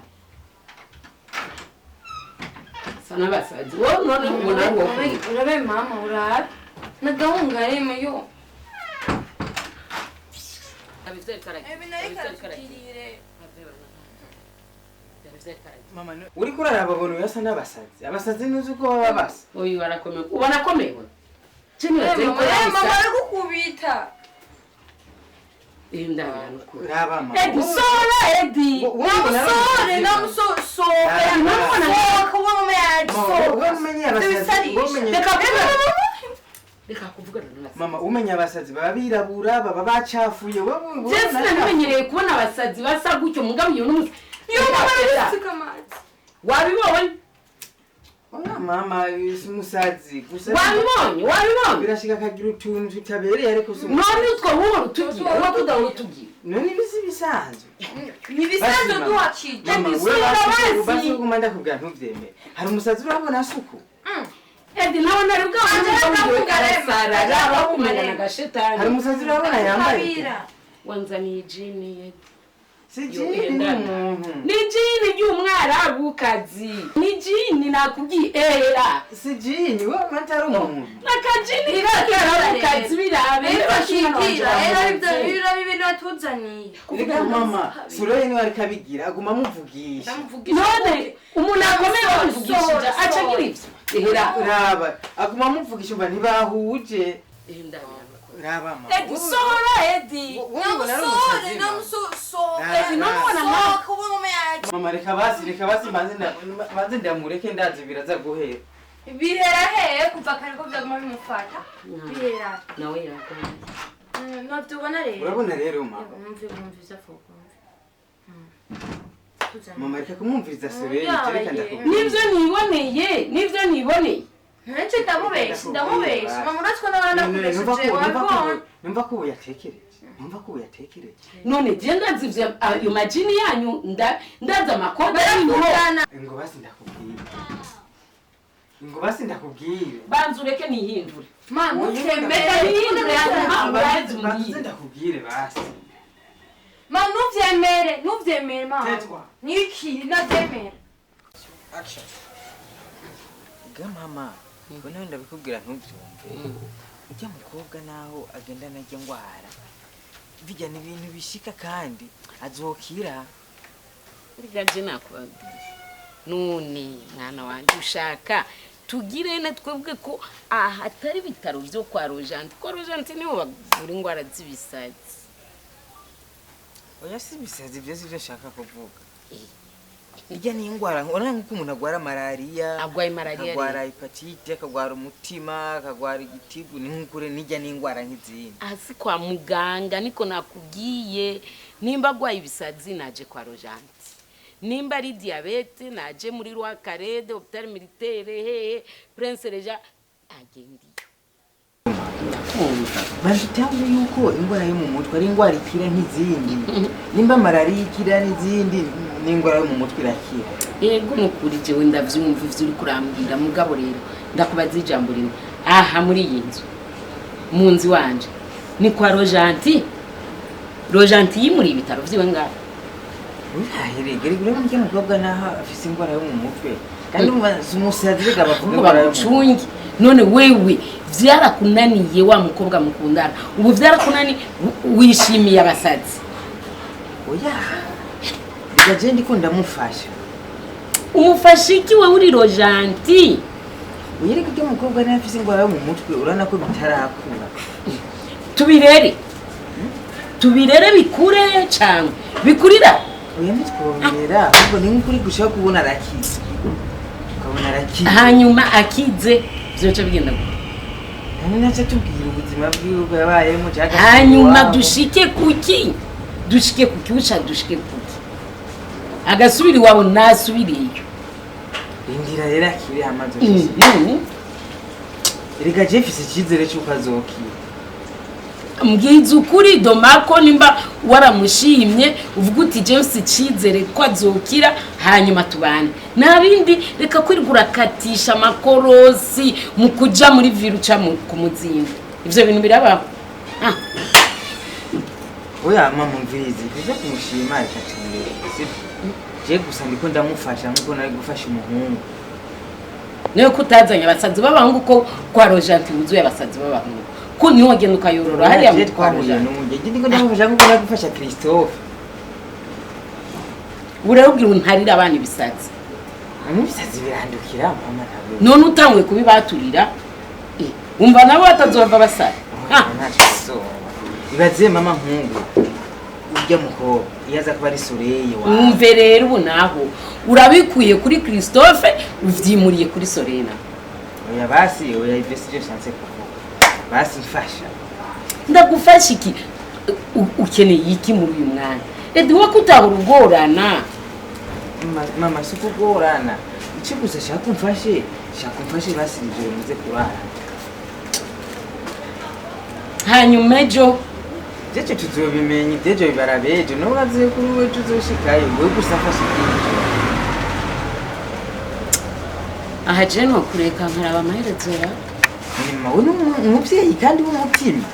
F: sana basazi wo none ubona wo
B: urabe mama urabe na gahunga rema yo
A: mama uri kuraraba abantu yasa n'abasazi abasazi nuzi ko baba basa
F: oyu arakomeye ubona komeye chini
B: mama ari gukubita
F: indabira nukuri
A: raba mama
F: Eddy sora Eddy reka kuvugana n'abasazi
A: mama umenya abasazi baba birabura baba bacafuye wowe
F: Jesse namenyereye kubona abasazi basa gutyo mugabo iyo n'umunsi wabibonye
A: mama umusazi gusa
F: wabibonye
A: birashika kagira utuntu tutabereye ariko
F: none utwo buhoro tugiye uba tudahora tugiye
A: none ibisi bisanzwe
B: nibisanzwe duhakije
A: basi uguma ndakubwira ntuvyemere hari umusazi urabona asuku
F: Eddy nawe nari bw'abantu bakumenya na gashetani
A: hari umusazi urabona yambaye
F: wanzaniye jini Eddy
A: si jini
F: ni jini ry'umwarabukazi ni jini nakubwiye era
A: si jini wowe matari umuntu
F: nakajini k'umwarabukazi birabe
B: era bibiri natuzaniye
A: reka mama suroye niwe ariko abigira aguma amuvugisha
F: none umuntu akomeye bamuvugishije aca agira ivyo
A: raba aguma amuvugisha umva ntibahuje raba mama
B: Eddy sohora Eddy
A: mama reka basi manze ndamureke ndazi biraza guhera
B: bihera hehe kuva kare ko byaguma bimufata bihera
F: nawe yakomeye
B: navyubona rero
A: urabona rero mama mama reka kumwumviriza suroye reka ndakubwira
F: nivyo niboneye
B: nece ndamubesha mama uratwe n'abanakuresheje wabona
A: numva ko uyatekereje
F: none je ndazivye ayo majini yanyu ndaza amakoda
A: ngo basi ndakubwire
F: banzu reke nihindure
B: mama
A: ndakubwire basi
B: mama nuvyemere mama niki navyemere
A: action mama ngo nawe ndabikubwira ntubyumve ujya mukobwa naho agenda najya ngwara bijya ni ibintu bishika kandi azokira
F: burya je nakubabwiye none mwana wanje ushaka tugire na twebwe ko aha atari bitaro byo kwa Rojanta ko Rojanta niho bavura ingwara z'ibisazi
A: oya si bisazi byo sivyo shaka kuvuga ijya ni ingwara urana nko umuntu agwara malaria
F: agwaye malaria
A: agwara hepatite akagwara umutima akagwara igitigu ni nkukure nijya ni ingwara nk'izindi
F: asi kwa muganga niko nakubwiye nimba agwaye ibisazi naje kwa Rojanta nimba ari diabete naje muri Rwakarede hopital militaire hehe Prince Reja agendiyo
A: bashitanga yuko ingwara yo mu mutwe ari ingwara ikira nk'izindi nimba malaria ikira n'izindi n'ingwara yo mu mutwe irakira
F: yego nukuri jewe ndavyumva ivyo uri kurambwira mugabo rero ndakubaza ijambo rimwe aha muri iyi nzu mu nzi wanje ni kwa Rojanta yimuri ibitaro vyiwe ngaho
A: uyaherege rero burya mukobwa naho afise ingwara yo mu mutwe kandi umusazi biga bavuga ingwara yo mu
F: mutwe none wewe vyarakunaniye wa mukobwa mukundana ubu vyarakunani wishimiye abasazi
A: oya reka je ndiko ndamufasha
F: umufasha iki wewe uri rojanti
A: uyereka ibyo umukobwa nawe afise ingwara yo mu mutwe urana ko bitarakura
F: tubirere bikure cyane bikurira
A: oya ntitwobera ahubwo ni nk'ukuri gushaka kubona arakize ukabona arakize
F: hanyuma akize vyoca bigenda
A: kandi naca tubwira ubuzima bwiwe bwabayemo
F: hanyuma dushike kuki uca dushike kuki agasubira iwabo nasubiriyo
A: indira rero akiri hamaze reka je mfise icyizere cy'uko azokira
F: mbwiza ukuri domako nimba waramushimye uvuga uti James icyizere ko azokira hanyuma tubane nta bindi reka kwirigura katisha amakorosi mu kuja muri viruca ku muzinga ivyo bintu birabaho
A: oya mama mvizi biza kumushima reka tumbere je gusa ndiko ndamufasha nkuko nari gufasha umuhungu
F: niyo kutazanya abasazi b'abahungu ko kwa rojanti wuzuye abasazi b'abahungu ko niho genda ukayorora hariya mu
A: twahuye n'umugenge ndiko ndamufasha nkuko nari gufasha Christophe
F: urabwira untarira abana ibisazi
A: ibisazi birandukira mama nawe
F: none utangwe kubibaturira umva nabo batazova basara
A: ibaze mama nkungu urya mukobwa iyaza kuba ari Soleil wa
F: umve rero ubu naho urabikuye kuri Christophe uvyimuriye kuri Solena
A: oya basi oya ivesije chance kuvuga basi mfasha
F: ndagufasha iki ukeneye iki muri uyu mwanya Eddy wo kutahura ugorana
A: mama sikugorana iki gusa shaka kumfashe basi ivyo muze kurara
F: hanyuma ejo
A: jeje tuzobimenye dejo bibarabeje no uraziye kuri we tuzoshikayo we gusa fasha ibyo
F: aha je no kureka nkaraba amaherezo ya
A: nyuma we umuvyeyi kandi w'umutima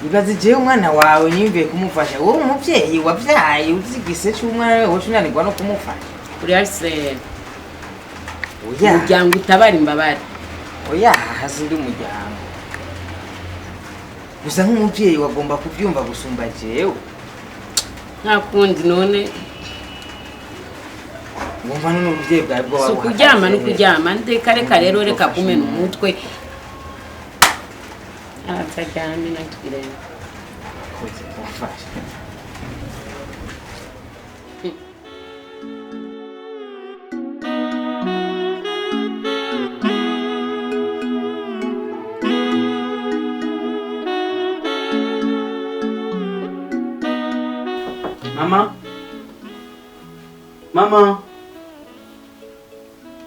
A: ibaze je umwana wawe nyimve kumufasha wowe umuvyeyi wavyaye uzigise cy'umwana we wocunanirwa no kumufasha
F: uri hase
A: oya
F: umuryango utabara imbabare
A: oya hasi ndi umuryango gusa nk'umuvyeyi wagomba kuvyumva gusumba jewe
F: nta kundi none
A: wumva none umuvyeyi bwawe bwo
F: so kuryama no kuryama ndeka reka rero reka kumena umutwe atajyame natwire
A: koze kumfasha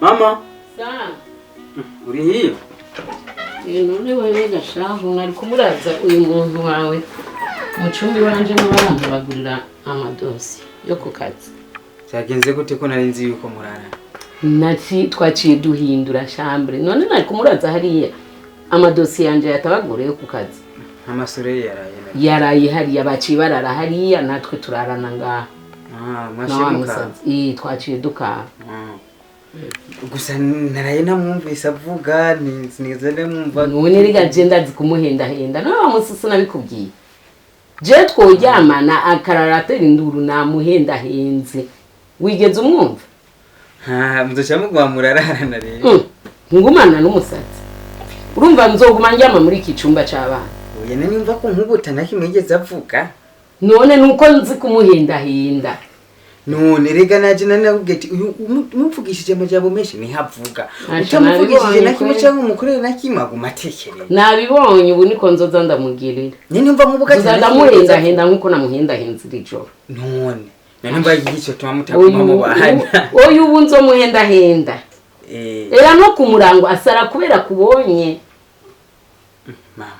A: Mama
F: sa
A: uri hiyo
F: none wewe gashaho nari kumuraza uyu muntu wawe mucumbi wanje n'abantu bagurira amadosi yo ku kazi
A: cyagenze gute ko nari nzi yuko murara
F: nati twaciye duhindura chambre none nari kumuraza hariya amadosi yanje yatabagure yo ku kazi
A: amasore
F: yaraye hariya baciye barara hariya natwe turarana ngaha
A: mwashemuka
F: twaciye duka
A: gusa naraye namwumvise avuga ntize ndamwumva
F: none rega je ndazi kumuhendahenda no bamusisi nabikubwiye je tworyamana akararatera induru namuhendahenze wigeze umwumva
A: muzoca mugwa murararana rero
F: ngumana n'umusatsi urumva nzoguma njyama muri iki cyumba c'abana
A: oya nimva ko nkubuta nakimwigeze avuga
F: none nuko nzi kumuhendahenda
A: none rega naje nanakugeti umuvugishije amajambo menshi nihavuga utamuvugishije nakimwe cyangwa umukorere nakimwe agumatekereza
F: nabibonye ubu niko nzoza ndamugirira
A: nyine mva mubuga
F: ndamuhendahenda nkuko namuhendahenze ijoro
A: none mba yigico tuma mutakuma mu bahana
F: oyu ubu nzomuhendahenda era no kumurango asara kubera kubonye
A: mama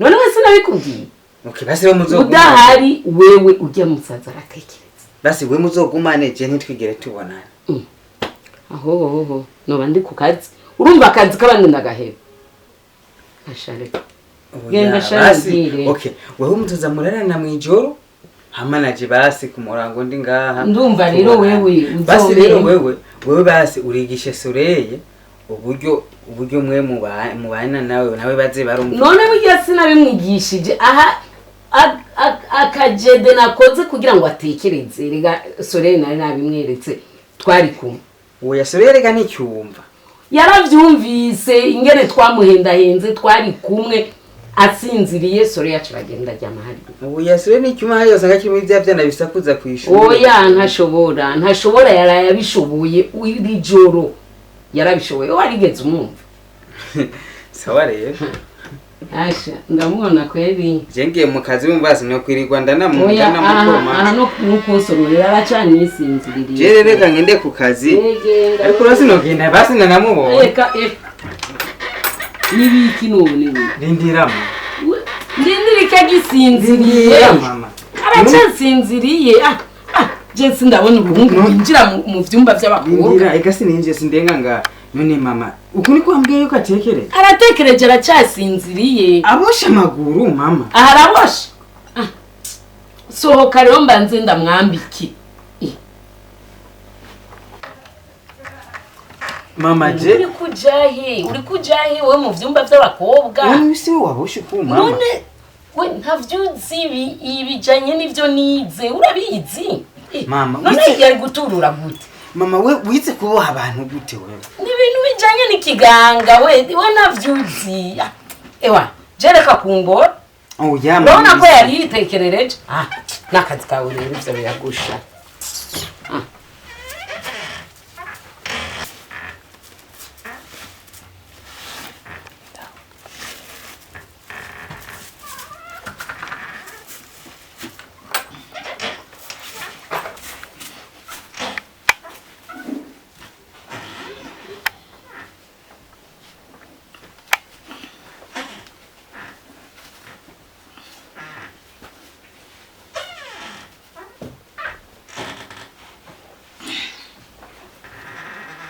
F: none wese nabikubwiye
A: okay basi bamuzoguma
F: udahari wewe ujya musaza aratekereza
A: basi we muzogumane je ntitwigere tubonana
F: aho no ndi ku kazi urumva akazi kabandi ndagaheba ashare genda share
A: okay wewe mutoza murarana mwijoro hamanaje basi kumurango ndi ngaha
F: ndumva rero wewe
A: basi rero wewe basi urigishe Soleil uburyo mwe mubana nawe baze barumva
F: none burya sinabimwigishije aha akajede nakoze kugira ngo atekereze rega Soreye nari nabimweretse twari kumwe
A: uwo yasoreye rega n'icyumva
F: yaravyumvise ingene twamuhendahenze twari kumwe asinziriye Soreye acuragenda ajya mahari
A: uwo yasoreye n'icyuma hari yose akakiri muri bya byana bisakuza ku ishuri
F: oya ntashobora yaraye abishoboye iri joro yarabishoboye warigeze umwumva
A: sawa rero
F: asha ndamubona kweri
A: jengiye mu kazi bumvasi no kwirirwa ndanamugana mukoma
F: aha no kusororera aracanye isinziririye
A: je reka ngende ku kazi ariko rasi no genda basi ndanamubona
F: eka nibiki none
A: rindiramo
F: ndindirika gisinziriye
A: mama
F: aracasinziriye je sindabona ubuhungu binjira mu vyumba by'abakobwa
A: eka sininje sindenga nga none mama ukuni kwambwiye yuko atekereza
F: aratekereje aracasinziriye
A: abosha amaguru mama
F: arabosha sohoka rero mbanze ndamwambiki
A: mama je
F: uri kujahe we mu vyumba by'abakobwa
A: none bise wabosha ku mama
F: none we ntavyuzi ibijanye n'ivyo nize urabizi
A: mama
F: none yari guturura gute
A: mama we wize kuboha abantu gute wewe
F: ni ibintu bijanye n'ikiganga we navyuzi ewa jereka kungora
A: oya
F: mama urabona ko yari yitekerereje n'akazi kawe rero ivyo biragusha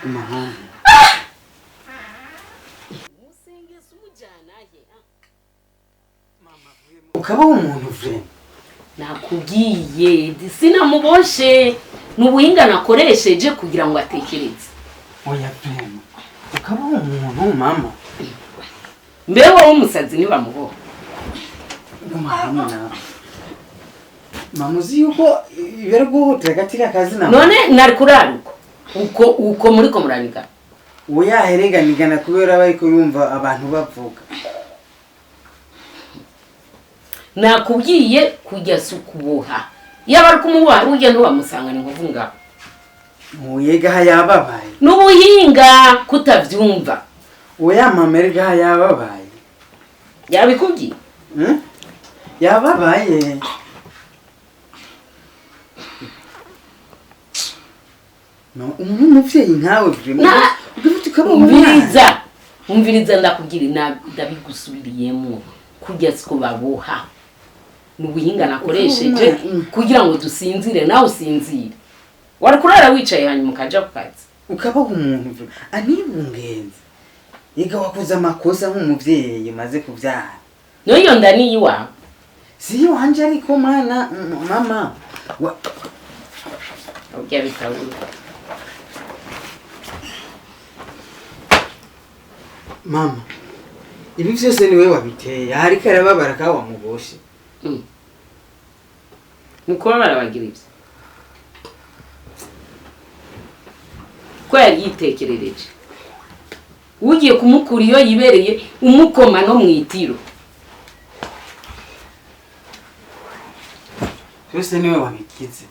A: umuhungu ukabaho umuntu vrema
F: nakubwiye sinamuboshe n'ubuhinga nakoresheje kugira ngo atekereze
A: oya vrema ukabaho umuntu mama
F: mbeho wowe umusazi ntibamuboha
A: mama mama uzi yuko ibera guhutira agati k'akazi na
F: none nari kuraruka uko muriko muraniga
A: oya hereganigana kubera bariko yumva abantu bavuga
F: nakubwiye kujya sukuboha yaba ari kumuboha ujya ntiwamusangana inkovu ngaho
A: muyega yababaye
F: n'ubuhinga kutavyumva
A: oya mama erega yababaye
F: yabikubwiye
A: yababaye umuntu umuvyeyi nkawe
F: umviriza ndakubwira ndabigusubiriyemo kujya siko baboha n'ubuhinga nakoresheje kugira ngo dusinzire nawe usinzire wari kurara wicaye hanyuma ukaja ku kazi
A: ukabaho umuntu anibungenze yiga wakoze amakosa nk'umuvyeyi maze kuvyara
F: niyo nda ni iwawe
A: si iwanje ariko mana mama
F: ujya bitawura
A: mama ibi vyose niwe wabiteye hariko arababara ka wamuboshe
F: nuko barabagira ivyo ko yari yitekerereje ugiye kumukura iyo yibereye umukoma no mwitiro
A: vyose niwe wabigize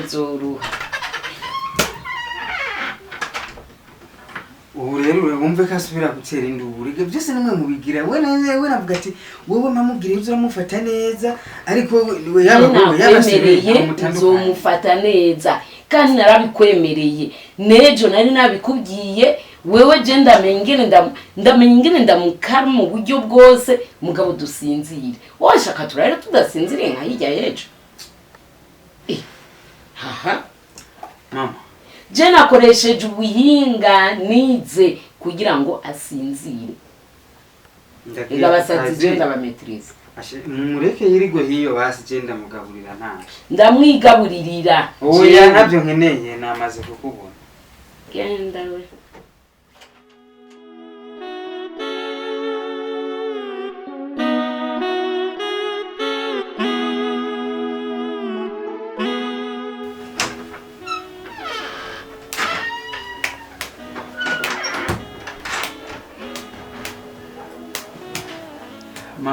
F: uzoruha
A: ubu rero wumve ko asubira gutera induru ibyo byose nimwe mubigira we navuga ati wowe mamubwira ibyo uramufata neza ariko we
F: yabasubiriye uzomufata neza kandi narabikwemereye nejo nari nabikubwiye wewe je ndamenye ingene ndamukara mu buryo bwose mugabo dusinzire washaka turare tudasinziriye nka hirya yejo
A: mama
F: je nakoresheje ubuhinga nize kugira ngo asinzire ndabasazi je ndabametrize
A: mureke yirigo hiyo basi je ndamugaburira ntaje
F: ndamwigaburirira
A: oya ntabyo nkeneye namaze kukubona
F: genda we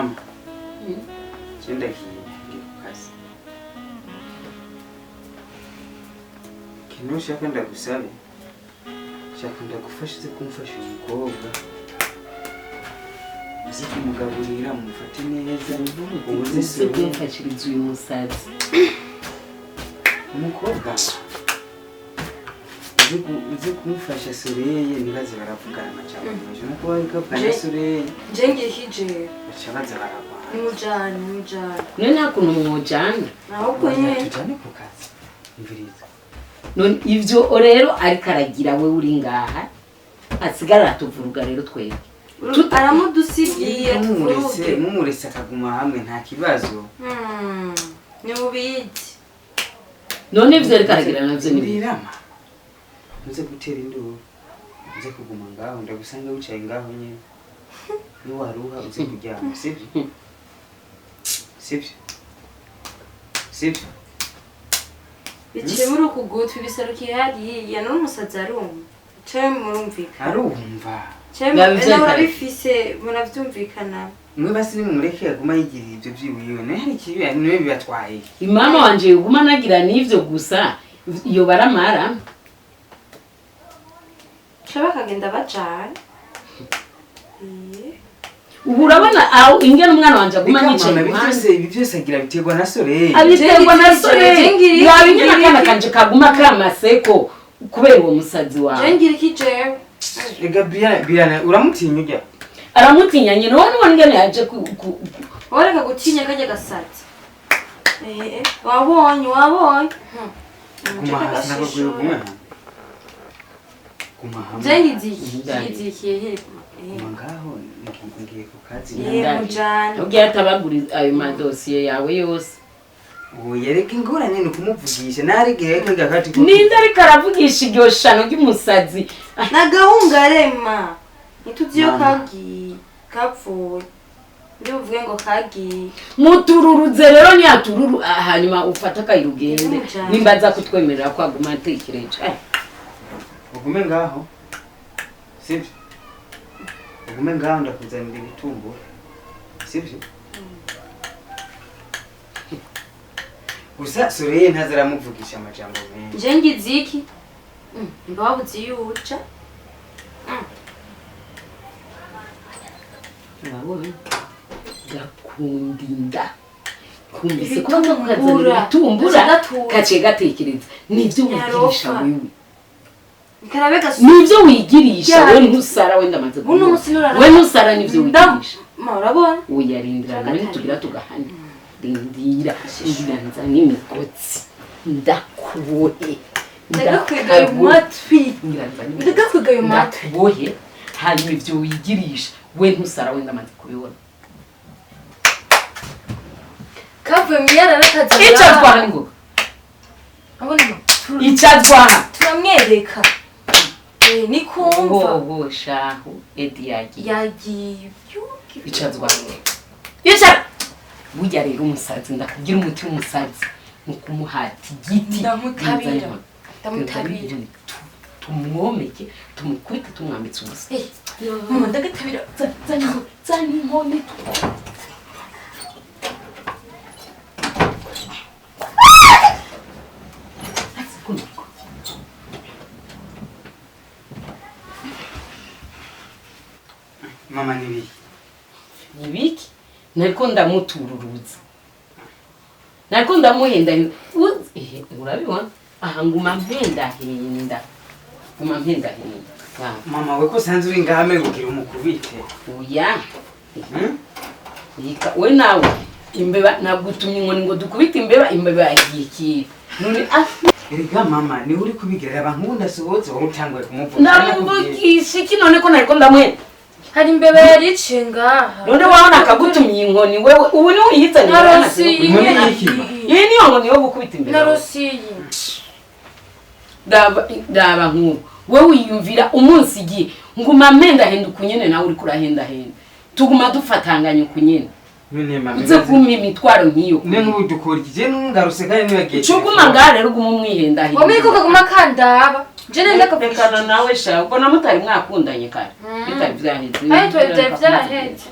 A: mama cyenda kiye kukazi kino shaka ndagusabe shaka ndagufasha kumfasha umukobwa uzi kumugaburira mufate neza ubuze se
F: kumfashiriza uyu musazi
A: umukobwa uzi kumufasha soreye nibaze baravugana cyane nuko barikapana soreye
B: Jengi hije.
A: bacabaza barabana
B: Mujani.
F: none nta kuntu mwojana
B: Ahubwo nye.
A: tujane ku kazi imviriza
F: none ivyo rero ariko aragira we uri ngaha asigara tuvuruga rero twebwe
B: Aramudusigiye
A: mumurese akaguma hamwe nta kibazo
B: ni mubidi.
F: none ivyo ariko aragira navyo ni
A: birama uze gutera induru uze kuguma ngaho ndagusanga wicaye ngaho nyene ni waruha uze kuryama sivyo
B: Biciye muri uku gutwi biserukiye hariya none umusazi arumva. Cyo murumvikana.
A: arumva
B: Nawe bifise munavyumvikana.
A: mwe basi nimumureke aguma yigirira ivyo vyiwiwe naye hari ikibi niwe bibatwaye
F: imama wanje yuguma nagira nivyo gusa iyo baramara
B: Shaba kagenda bajana.
F: ubu urabona aho ingene umwana wanje aguma nicaye iruhande
A: ibi byose agira biterwa na Soreye
F: abiterwa na Soreye yaba ingene akana kanje kaguma kamaseko kubera uwo musazi wawe
B: Jengira kijewe.
A: ega Brian uramutinya ujya
F: aramutinya nyine wowe nubona ingene yaje
B: Wareka gutinya kajya gasatsi. Wabonye.
A: kuma hasi nabaguye kuma hamwe
B: Jengizikiye he.
A: ngaho ngiye ku kazi
B: Mujana.
F: ugiye atabaguriza ayo madosiye yawe yose
A: yereka ingorane ni ukumuvugisha narigiye kwiga kati
F: ninde ariko aravugisha iryo shano ry'umusazi
B: Na gahungarema. Nituziyo kagiye. Kapfuye. Ndi uvuge ngo kagiye.
F: mutururuze rero ni atururu hanyuma ufata kayirugende nimbaza kutwemerera ko aguma atekereje
A: ugume ngaho sivyo ugume ngaho ndakuzanira ibitumbo sivyo gusa Soreye ntazaramuvugisha amajambo menshi
B: Jengiziki. Mbabuzi yuca.
F: urabona gakunda inda kumvise ko bakakuzanira ibitumbura kaciye gatekereza nivyo wigirisha wewe nivyo wigirisha we ntusara we ndamaze we ntusara nivyo wigirisha
B: urabona
F: uyarindira nawe tugira tugahana rindira inganza n'imikotsi ndakubohe
B: ndakwigaye matwi ndakwigaye matwi
F: ndakubohe hanyuma ivyo wigirisha we ntusara we ndamaze kubibona
B: kavuye mu yararakaza
F: icatwara ngo
B: abona
F: icatwara
B: turamwereka ni kumva
F: wowe shahu Eddy
B: yagiye
F: icatwara icara burya rero umusazi ndakubwira umuti w'umusazi ni ukumuhata igiti
B: ndamutabira
F: tumwomeke tumukubite tumwambitse ubusa
B: mama ndagatabira
F: zana inkoni
A: mama nibiki
F: nibiki nariko ndamutururuza nariko ndamuhenda urabibona aha nguma mpendahenda
A: mama we ko sanze uri ngame kugira umukubite
F: oya we nawe imbeba nagutumye inkoni ngo dukubite imbeba yagiye kiye none
A: erega mama ni uri kubigerera abantu ndasohotse wowe utanguye kumuvuga
F: ndamuvugisha iki none ko nariko ndamuhenda
B: hari imbeba yarice ngaha
F: none wabona akagutumye inkoni wewe ubu ni uyihitanye iyi niyo nkoni yo gukubita imbeba
B: narosiye
F: daba nk'ubu wowe wiyumvira umunsi igihe nguma mpendahenda ukunyene nawe uriko urahendahenda tuguma dufatanganya ukunyene uze kumpa imitwaro nk'iyo
A: ne nk'ubu dukora iki je nungaruse kandi nibagiye
F: cuguma ngaha rero uguma umwihendahenda
B: wamwe ko kaguma kandaba jene
F: ndakapekana nawe sha ubwo namutari mwakundanye kare bitari vyaheze
B: ayo twari vyaraheze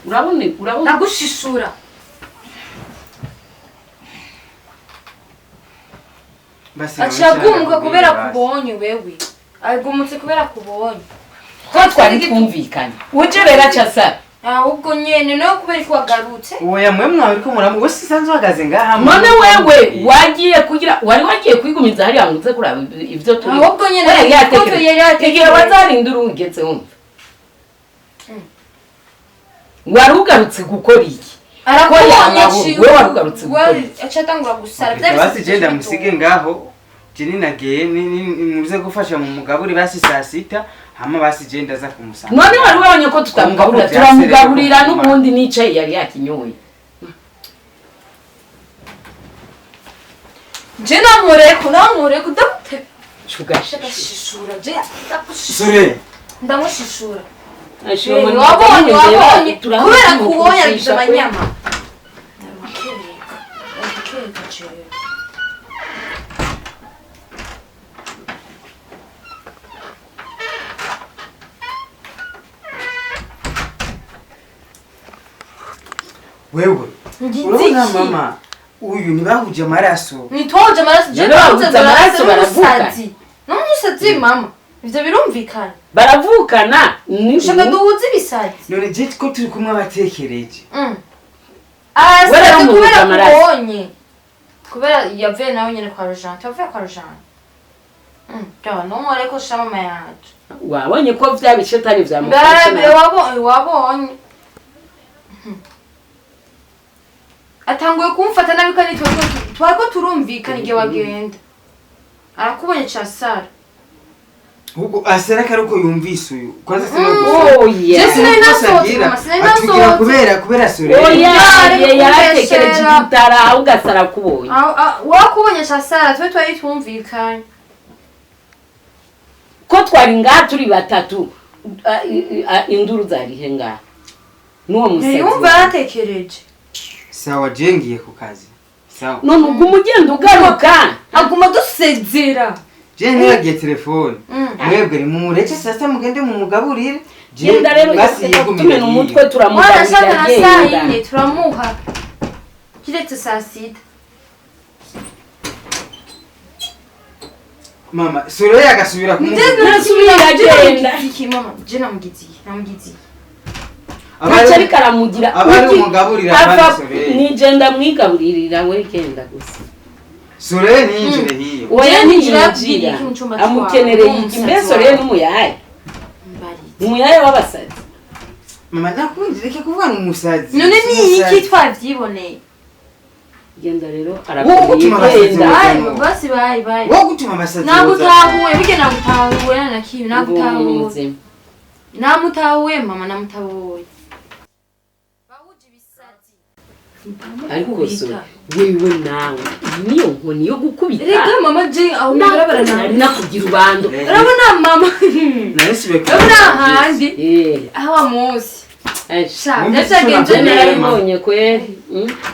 F: urabona
B: nagushishura acagumuka kubera kubonye wewe agumutse kubera kubonye
F: ko twari twumvikanye uje rero acasa
B: ahubwo nyene no kubera ko wagarutse
A: oya mwe mwawe ko muramu wese sanzo hagaze ngaha
F: none wewe wagiye kugira wari wagiye kwigumiza hari yanguze kuraba ivyo turi
B: ahubwo nyene
F: yategera bazarinda urugeze wumva wari ugarutse gukora iki
B: arakubonye
F: wewe warugarutse gukora
B: acatangura gusara
A: basi genda musige ngaho jini nagiye muze gufasha mu mugaburi basi saa 6 hama basi genda za kumusanga
F: none wari wabonye ko tutamugaburira turamugaburira n'ubundi nicaye yari yakinyoye
B: je namureko ndamute
F: shugashishura
B: je
A: sore
B: ndamushishura
F: wabonye
B: kubera kubonye aribye abanyama
A: wewe urabona mama uyu ntibahuje amaraso
B: nitoje amaraso je
F: bahuje amaraso baravuka
B: n'umusazi mama ivyo birumvikana
F: baravukana
B: ushaka duhuze ibisazi
A: none je ko turi kumwe abatekereje
B: arasazi kubera kubonye kubera yavuye nawe nyene kwa Rojante yavuye kwa Rojante numureko sha mama yacu
F: wabonye ko vyabishe tari
B: vyamufashe wabonye atanguye kumfata nabi kandi twariko turumvikana igihe wagenda arakubonye casara
A: huko asera karuko yumvise uyu kwanza
B: sina
A: kubera sore
F: yaratekereje igitara ugasara kubonye
B: wakubonye casara twe twari twumvikanye
F: ko twari ngaha turi batatu induru zarihe ngaha n'uwo musazi
B: yumva yaratekereje
A: sawa jengiye ku kazi sawa
F: none ubwo umugenda ugaruka
B: aguma dusezera
A: je ntiyagiye telefone mwebwe ni mumureke sasa mugende mu mugaburire
F: genda rero tumena umutwe turamugaburira
B: genda turamuha kiretse saa 6
A: mama sore yagasubira
F: agenda
B: iki mama je namugizi
F: abari karamugira
A: abari umugaburira abari sore
F: ni genda mwigaburirira we genda gusa
A: sore ninjire hiyo
F: oya ninjira amukenereye iki mbese sore n'umuyaye umuyaye w'abasazi
A: mama nakunjire ke kuvuga n'umusazi
B: none ni iki twavyiboneye
F: genda rero arakugenda
B: basi bye
A: wo gutuma abasazi
B: nagutahuye bige nagutahuye nakibi nagutahuye namutahuye mama namutahuye bahuje ibisazi
F: ariko so wewe nawe niyo nkoni yo gukubita
B: reka mama je aho
F: nari nakugira ubando
B: urabona mama
A: narisibe ko
B: urabona handi aho amusi
F: ndagenze narabonye kweri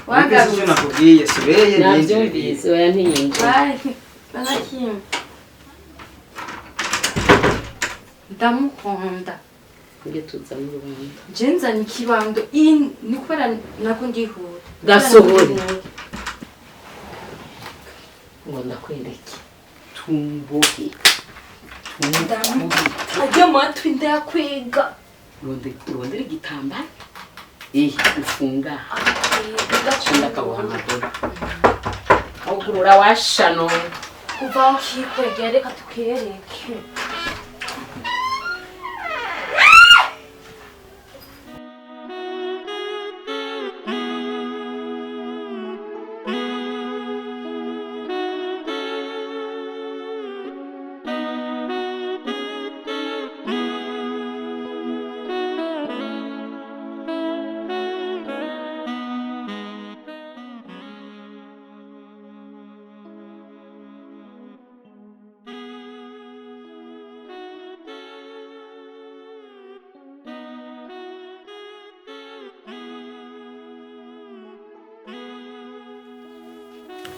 A: wagaruye nakubwiye sureye
F: navyumvise oya ntiyinje
B: banakim ndamukunda
F: nge tuzana urubanda
B: jenzanye ikibando ni kubera nako ndihuta
F: gasohore ngo ndakwereke tumbohe
B: ajya matwi ndakwega
F: urondera igitambara ufunga ndakabuha amadora awugurura washano
B: kuva aho kikwegera reka tukwereke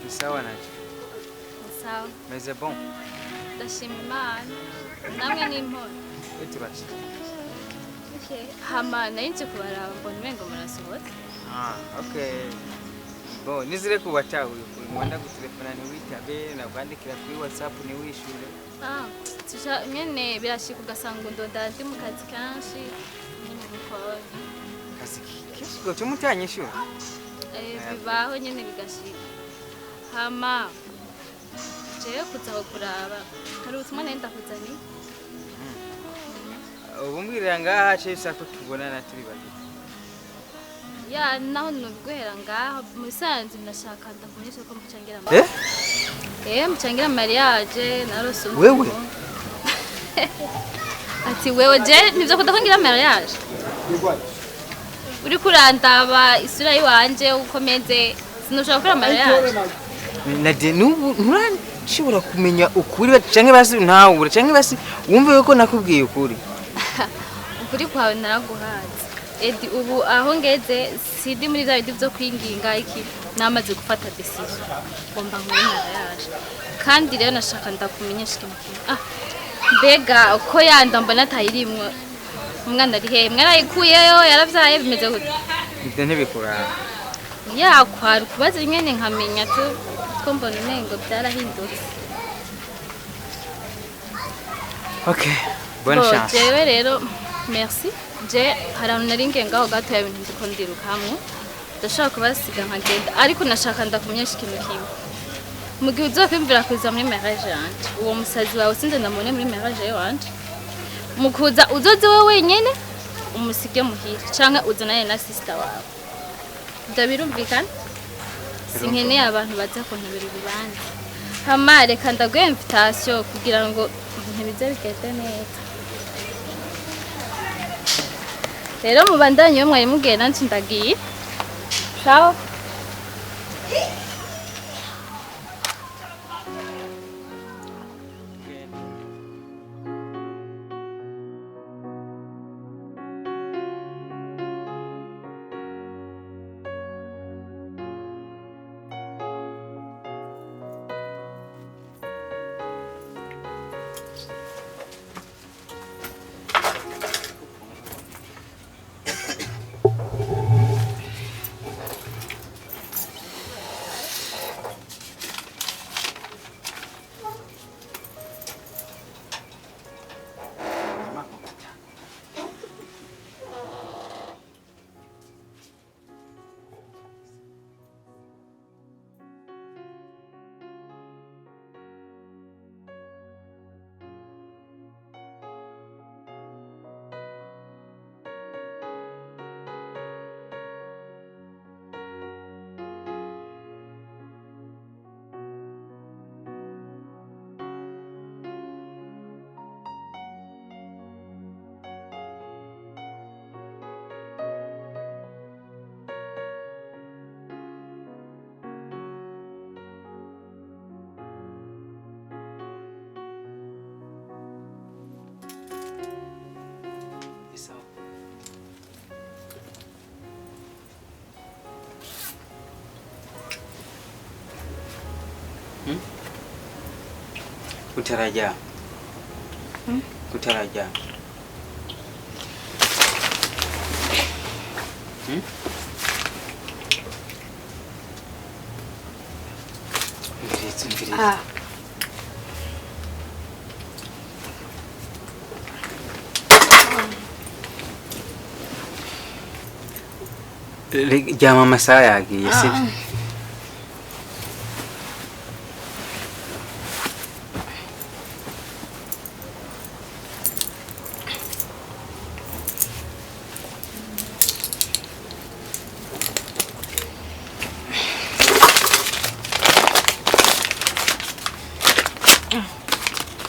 A: sawa nacho
D: Sawa.
A: meze bon
D: Ndashima Imana. Namwe n'imporo.
A: eti basi
D: Okay. Hama nayinje kubaraba mbona umengo murasohotse.
A: Okay. Bo nizire kubatahuye mwanda gutelefona ni witabe na kwandikira kuri WhatsApp ni wishure.
D: Tusha nyene birashika ugasanga ndonda ndi mu kazi kanshi nyine mukora.
A: Kazi kishiko tumutanye sho.
D: Bibaho nyene bigashika. Hama jewe kuza kuraba hari utumwe nenda kuzani.
A: Ubumbwirira ngaha cesa ko tubonana turi babiri.
D: Ya naho nubwera ngaho musanze ndashaka ndakunyesha ko mucangira mucangira mariage narose
A: wewe
D: ati wewe je nivyo kudakongira mariage uri kurandaba isura yiwanje ukomeze sinushaka gukora mariage
A: nade nturanshobora kumenya ukuri canke basi ntawe canke basi wumve ko nakubwiye ukuri
D: ukuri kwawe naraguhaze Eddy ubu aho ngeze sidi muri za bindi byo kwinginga iki namaze gufata decision ngomba nkore mariage kandi rero nashaka ndakumenyesha ikintu kimwe mbega uko yanda mbona atayirimwe umwana ari hehe mwana yikuyeyo yaravyaye bimeze gute
A: ibyo ntibikura
D: yakwara kubaza nyene nkamenya ko mbona umengo byarahindutse
A: okay bonne chance
D: jewe rero merci je harano naringe ngaho gato ya bintu ndiko ndirukamwe ndashaka kubasiga nkagenda ariko nashaka ndakumenyesha ikintu kimwe mu gihe uzokwimvira kuza muri mariage yanje uwo musazi wawe sinze ndamubone muri mariage yanje mukuza uzoze we wenyene umusige muhira canke uzanane na sister wawe ndabirumvikana sinkeneye abantu baza kuntebera ibibanza hama reka ndaguhe invitation kugira ngo ibintu bize bigende neza rero mubandanye yo mwari mubwiye nanjye ndagiye ciao
A: Kutarajaa. Kutarajaa. Mviriza. Jama masaha yagiye sibyo?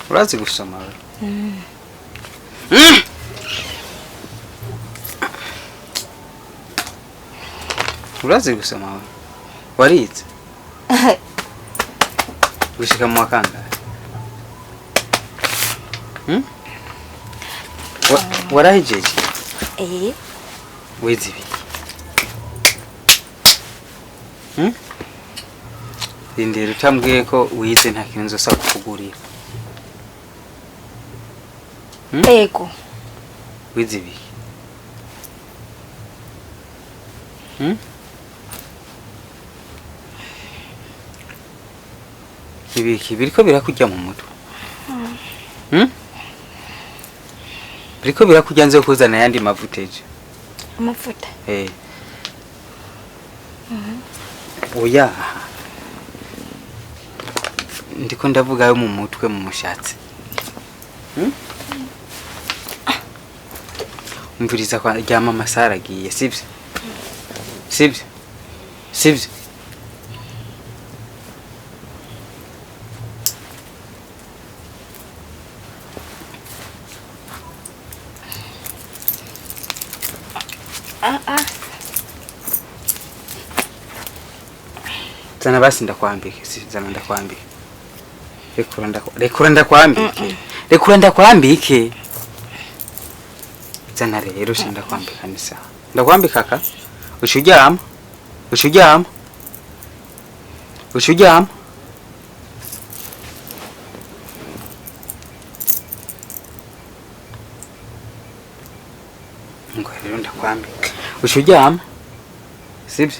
A: Urazi gusoma we? Urazi gusoma we? Warize? Gushika mu wakanga? Warahijeje? Wize ibi? Rindira utambwiye ko wize nta kintu nzosaba kukugurira.
E: Ego.
A: Wize ibi? ibiki biriko birakurya mu mutwe? Biriko birakurya nze kuzana yandi mavuteje.
D: Amavuta.
A: Oya. Ndiko ndavuga yo mu mutwe mu mushatsi. Umviriza kwa ryama amasara agiye sivyo? Sivyo? Zana basi ndakwambike, zana ndakwambike. Rekura ndakwambike. Zana rero ndakwambika ni sawa. Ndakwambika ka? Ushujama? Ngo rero ndakwambika. Ushujama? Sivyo?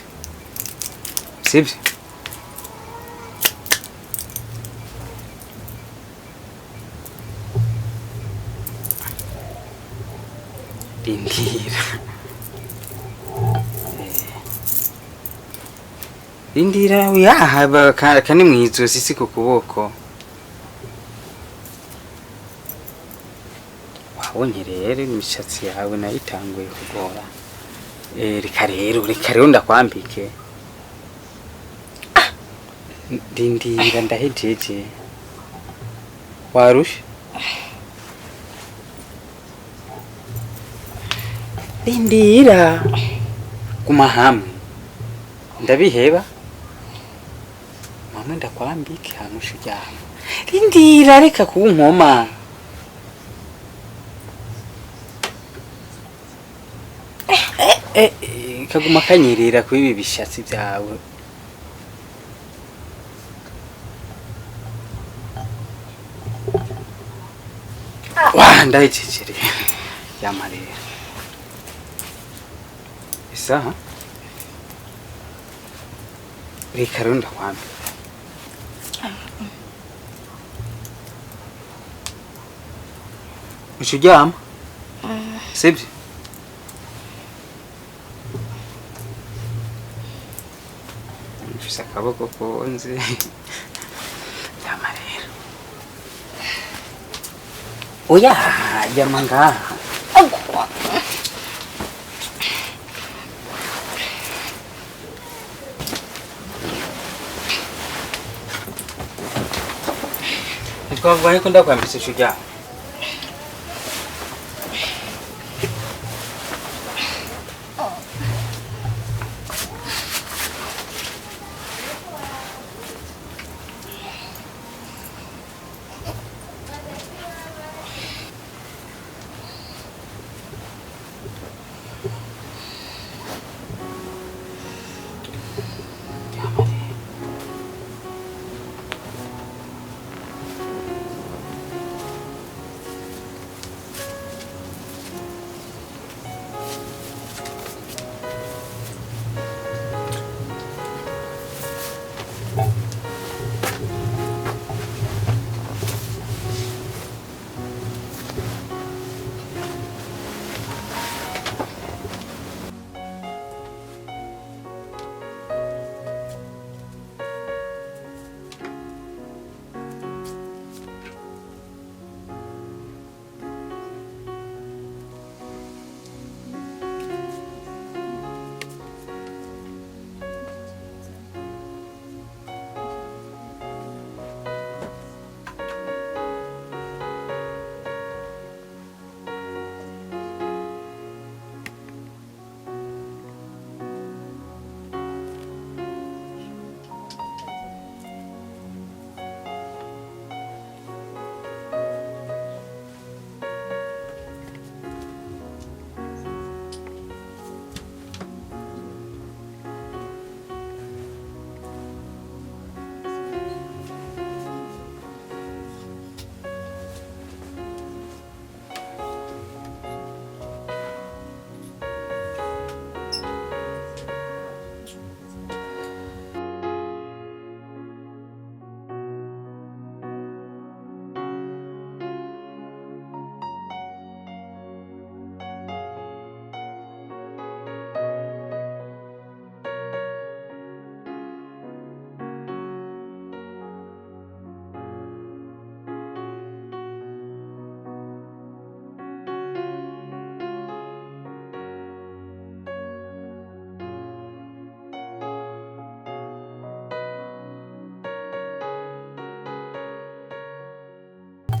A: Indira uyahaba kani mwizosi si ku kuboko. Wabonye rero imishatsi yawe nayitanguye kugora. Reka rero ndakwambike. Ndindira ndahejeje. Warusha? Ndindira kumahamwe. Ndabiheba. Mama ndakwambike hamushu cyane. Ndindira reka kunkoma. Kaguma kanyerera kuri ibi bishatsi byawe. Ndayicecereye yamarera. Isa reka rero ndakwambika. Ushujama? Sibyo? Mfise akaboko konze. Yamarera. Oya, yamanga. Twavuye ko ndakwambitse shujya.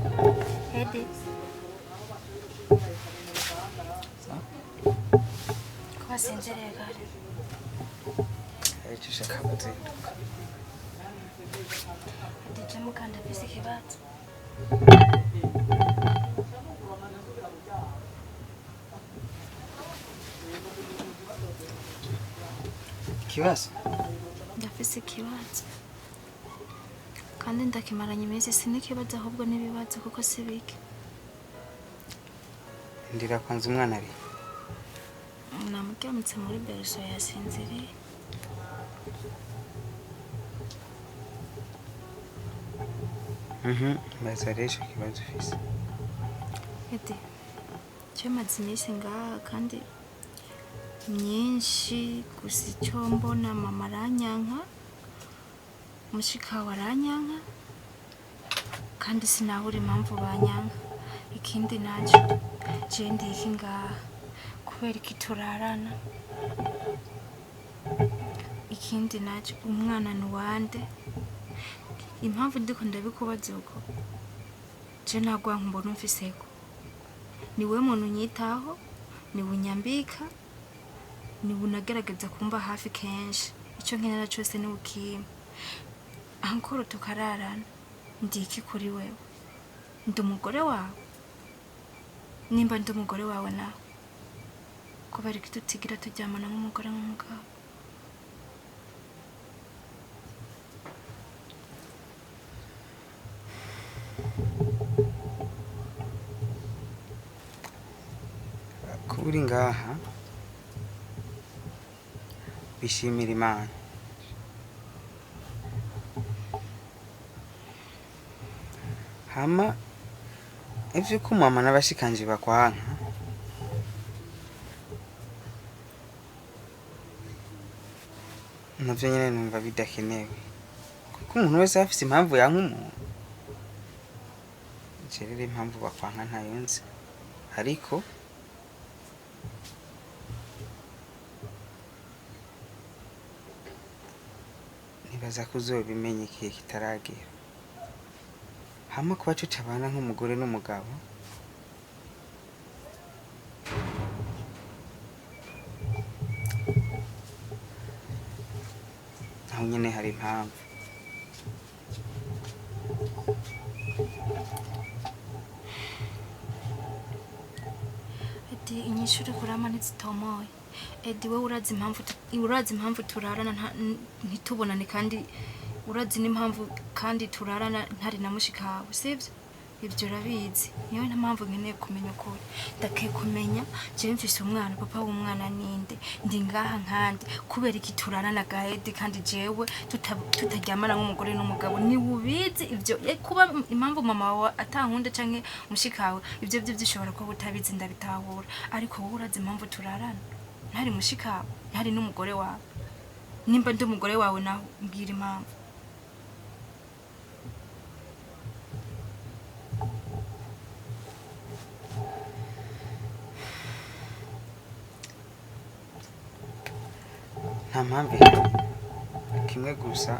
D: Eddy. Ko wasinziriye kare?
A: Icyo ushaka kuzinduka.
D: Eddy mukanda afise ikibazo.
A: Ikibazo?
D: Ndafise ikibazo. Kandi ndakimaranye iminsi sinikibazo ahubwo n'ibibazo kuko si bike.
A: Ndira kwanza umwana ari.
D: Namuryamutse muri berso yasinziriye.
A: Mbaza rero icyo kibazo ufise.
D: Eddy, cyo maze iminsi ngaha kandi myinshi gusa icyo mbona mama aranyanka, mushikawe aranyanka, kandi sinabura impamvu banyanka. Ikindi nacyo je ndiki ngaha kubera iki turarana. Ikindi nacyo umwana ni wande. Impamvu ndiko ndabikubaza uko je nagwanka mbona umfiseko. Niwe muntu nyitaho, niwe unyambika, niwe unagerageza kumba hafi kenshi. Icyo nkenera cyose ni ukimpa. Ankoro tukararana. Ndiki kuri wewe? Ndi umugore wawe? Nimba ndi umugore wawe nawe, kubera iki tutigira turyamana nk'umugore n'umugabo?
A: Kuba uri ngaha bishimira Imana. Hama ivyo ko mama n'abashikanje bakwanka navyo nyene numva bidakenewe, kuko umuntu wese afise impamvu yanka umuntu. Rero impamvu bakwanka ntayo nzi, ariko nibaza ko uzobimenya igihe kitaragera. Hama kuba tutabana nk'umugore n'umugabo aho nyene hari impamvu.
D: Eddy, inyishuri kurama ntizitomoye. Eddy, we urazi impamvu turarana ntitubonane, kandi urazi n'impamvu kandi turarana ntari na mushikawe, sivyo? Ibyo urabizi. Niyo mpamvu nkeneye kumenya ukuri. Ndakwiye kumenya je mfise umwana, papa w'umwana ninde, ndi ngaha nkande, kubera iki turarana ga Eddy kandi jewe tutaryamana nk'umugore n'umugabo. Ni ubizi ibyo kuba impamvu mama wawe atankunda canke mushikawe, ibyo byishobora kuba utabizi, ndabitahura. Ariko wowe urazi impamvu turarana ntari mushikawe, ntari n'umugore wawe. Nimba ndi umugore wawe naho mbwira impamvu.
A: Nta mpamvu ihari, kimwe gusa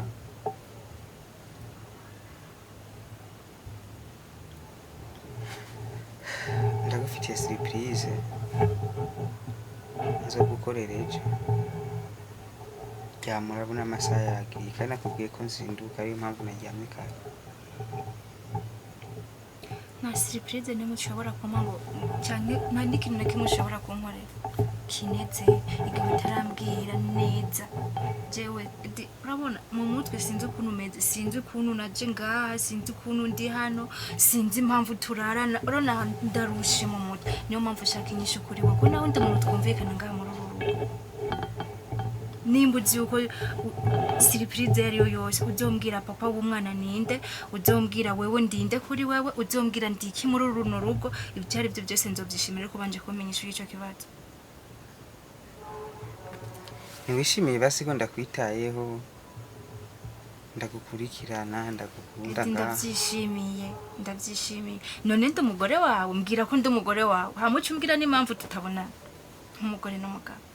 A: ndagufitiye surprise nzo gukorera ejo. Ryamurabona amasaha yagiye kandi nakubwiye ko nzinduka, ariyo mpamvu naryamye kare.
D: Nta surprise nimwe ushobora kumpa ngo cyane nta n'ikintu na kimwe ushobora kunkorera kineze igihe utarambwira neza. Jewe urabona mu mutwe sinzi ukuntu umeze, sinzi ukuntu naje ngaha, sinzi ukuntu ndi hano, sinzi impamvu turarana. Urabona ndarushe mu mutwe, niyo mpamvu ushaka inyishu kuri wowe, ko nawe ndi umuntu twumvikana ngaha muri uru rugo. Nimba uzi yuko surprise yariyo yose uzombwira papa w'umwana ninde, uzombwira wewe ndinde kuri wewe, uzombwira ndiki muri runo rugo. Ibyo ari byo byose nzobyishimira ko banje kumenyesha icyo kibazo.
A: Ntiwishimiye basi ko ndakwitayeho, ndagukurikirana, ndagukunda ngaha. Ndabyishimiye. None ndi umugore wawe, mbwira ko ndi umugore wawe. Hamuca umbwira n'impamvu tutabona nk'umugore n'umugabo.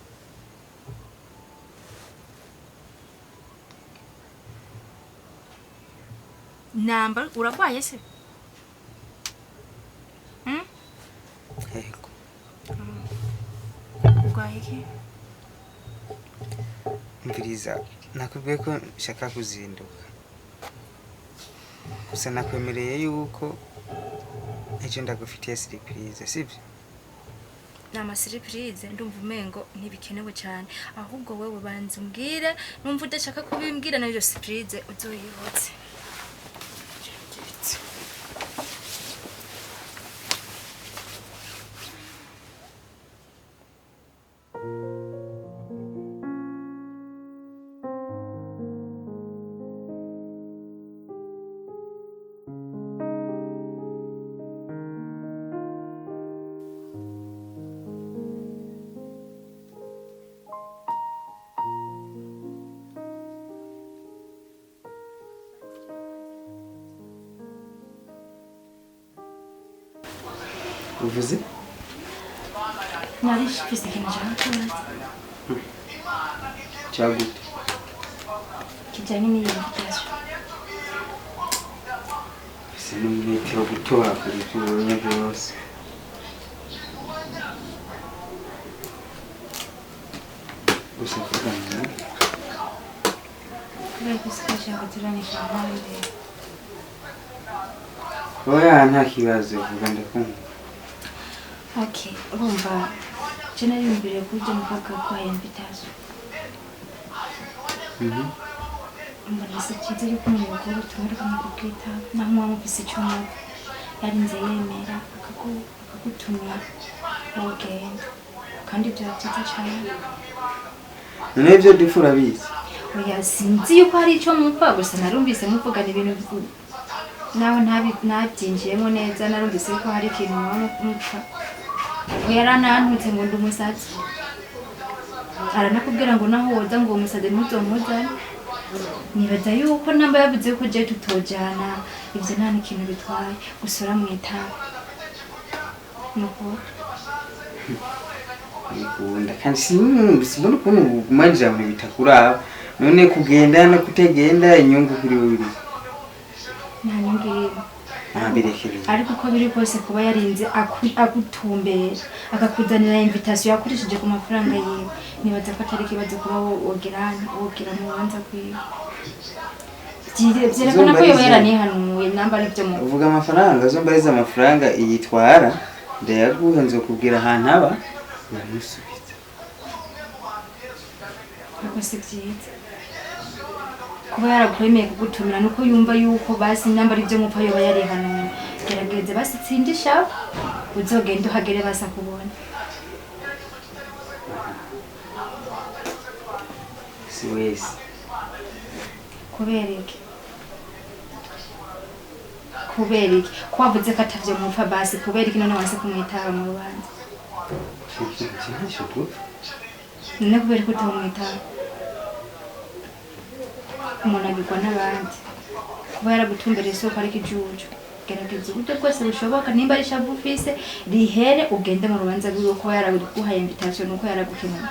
A: Namba uragwaye se?
G: umviriza nakubwiye ko nshaka kuzinduka gusa nakwemereye yuko ejo ndagufitiye surprise sibyo
D: nama surprise ndumva umengo ntibikenewe cyane ahubwo wewe banze umbwire numva udashaka kubimbwira nayo surprise uzoyihotse
G: uvuze
D: narish pise kinajana
G: cyagute
D: kijanye n'iyindikizo
G: sinumwitiro gutora kuri cyubonye byose gusa kugana
D: kubera kutiranyisha abandi
G: oya nta kibazo vuga ndakumva
D: okay urumva cyane imbere kujya mu kaka kwa invitation mbona se kize yuko mu rugo tumurika mu kwita naho mwamufise cyuma yarinze yemera akagutumira ogenda kandi byatita cyane
G: none byo difura bizi
D: oya sinzi yuko hari icyo mupfa gusa narumvise muvugana ibintu nawe ntabyinjiyemo neza narumvise ko hari ikintu mupfa yaranantutse ngo ndi umusazi aranakubwira ngo naho woza ngo uwo musazi ntuzomuzane nibaza yuko namba yavuze ko je tutojana ivyo nta n'ikintu bitwaye gusura mwitaba nuko
G: nikunda kandi simbona ukuntu umanjira mu bitakuraba none kugenda no kutegenda inyungu kuri wewe
D: nta nyungu
G: birekereye
D: ariko uko biri kose kuba yarinze agutumbera akakuzanira invitation yakoresheje ku mafaranga yiwe nibaza ko atari kibazo kuba wogira mu banza kwiwe byerekana ko yoba yaranihanuye namba ari byo mu
G: uvuga amafaranga zombariza amafaranga iyitwara ndayaguha nzokubwira ahantu aba namusubiza
D: ariko si byiza kuba yarakwemeye kugutumira nuko yumva yuko basi namba ari byo mupfa yoba yarihanuye gerageze basi tsindisha uzogenda uhagere basa kubona
G: si wese
D: kubera iki kwavuze ko atavyo mupfa basi kubera iki none wanse kumwitaba mu rubanza none kubera ko utamwitaba umuntu abigwa n'abandi kuba yaragutumbereye isoko ariko ijuju gerageza uburyo bwose bushoboka nimba ari shavu ufise rihere ugende mu rubanza rwiwe kuba yaraguhaye invitation nuko yaragukeneye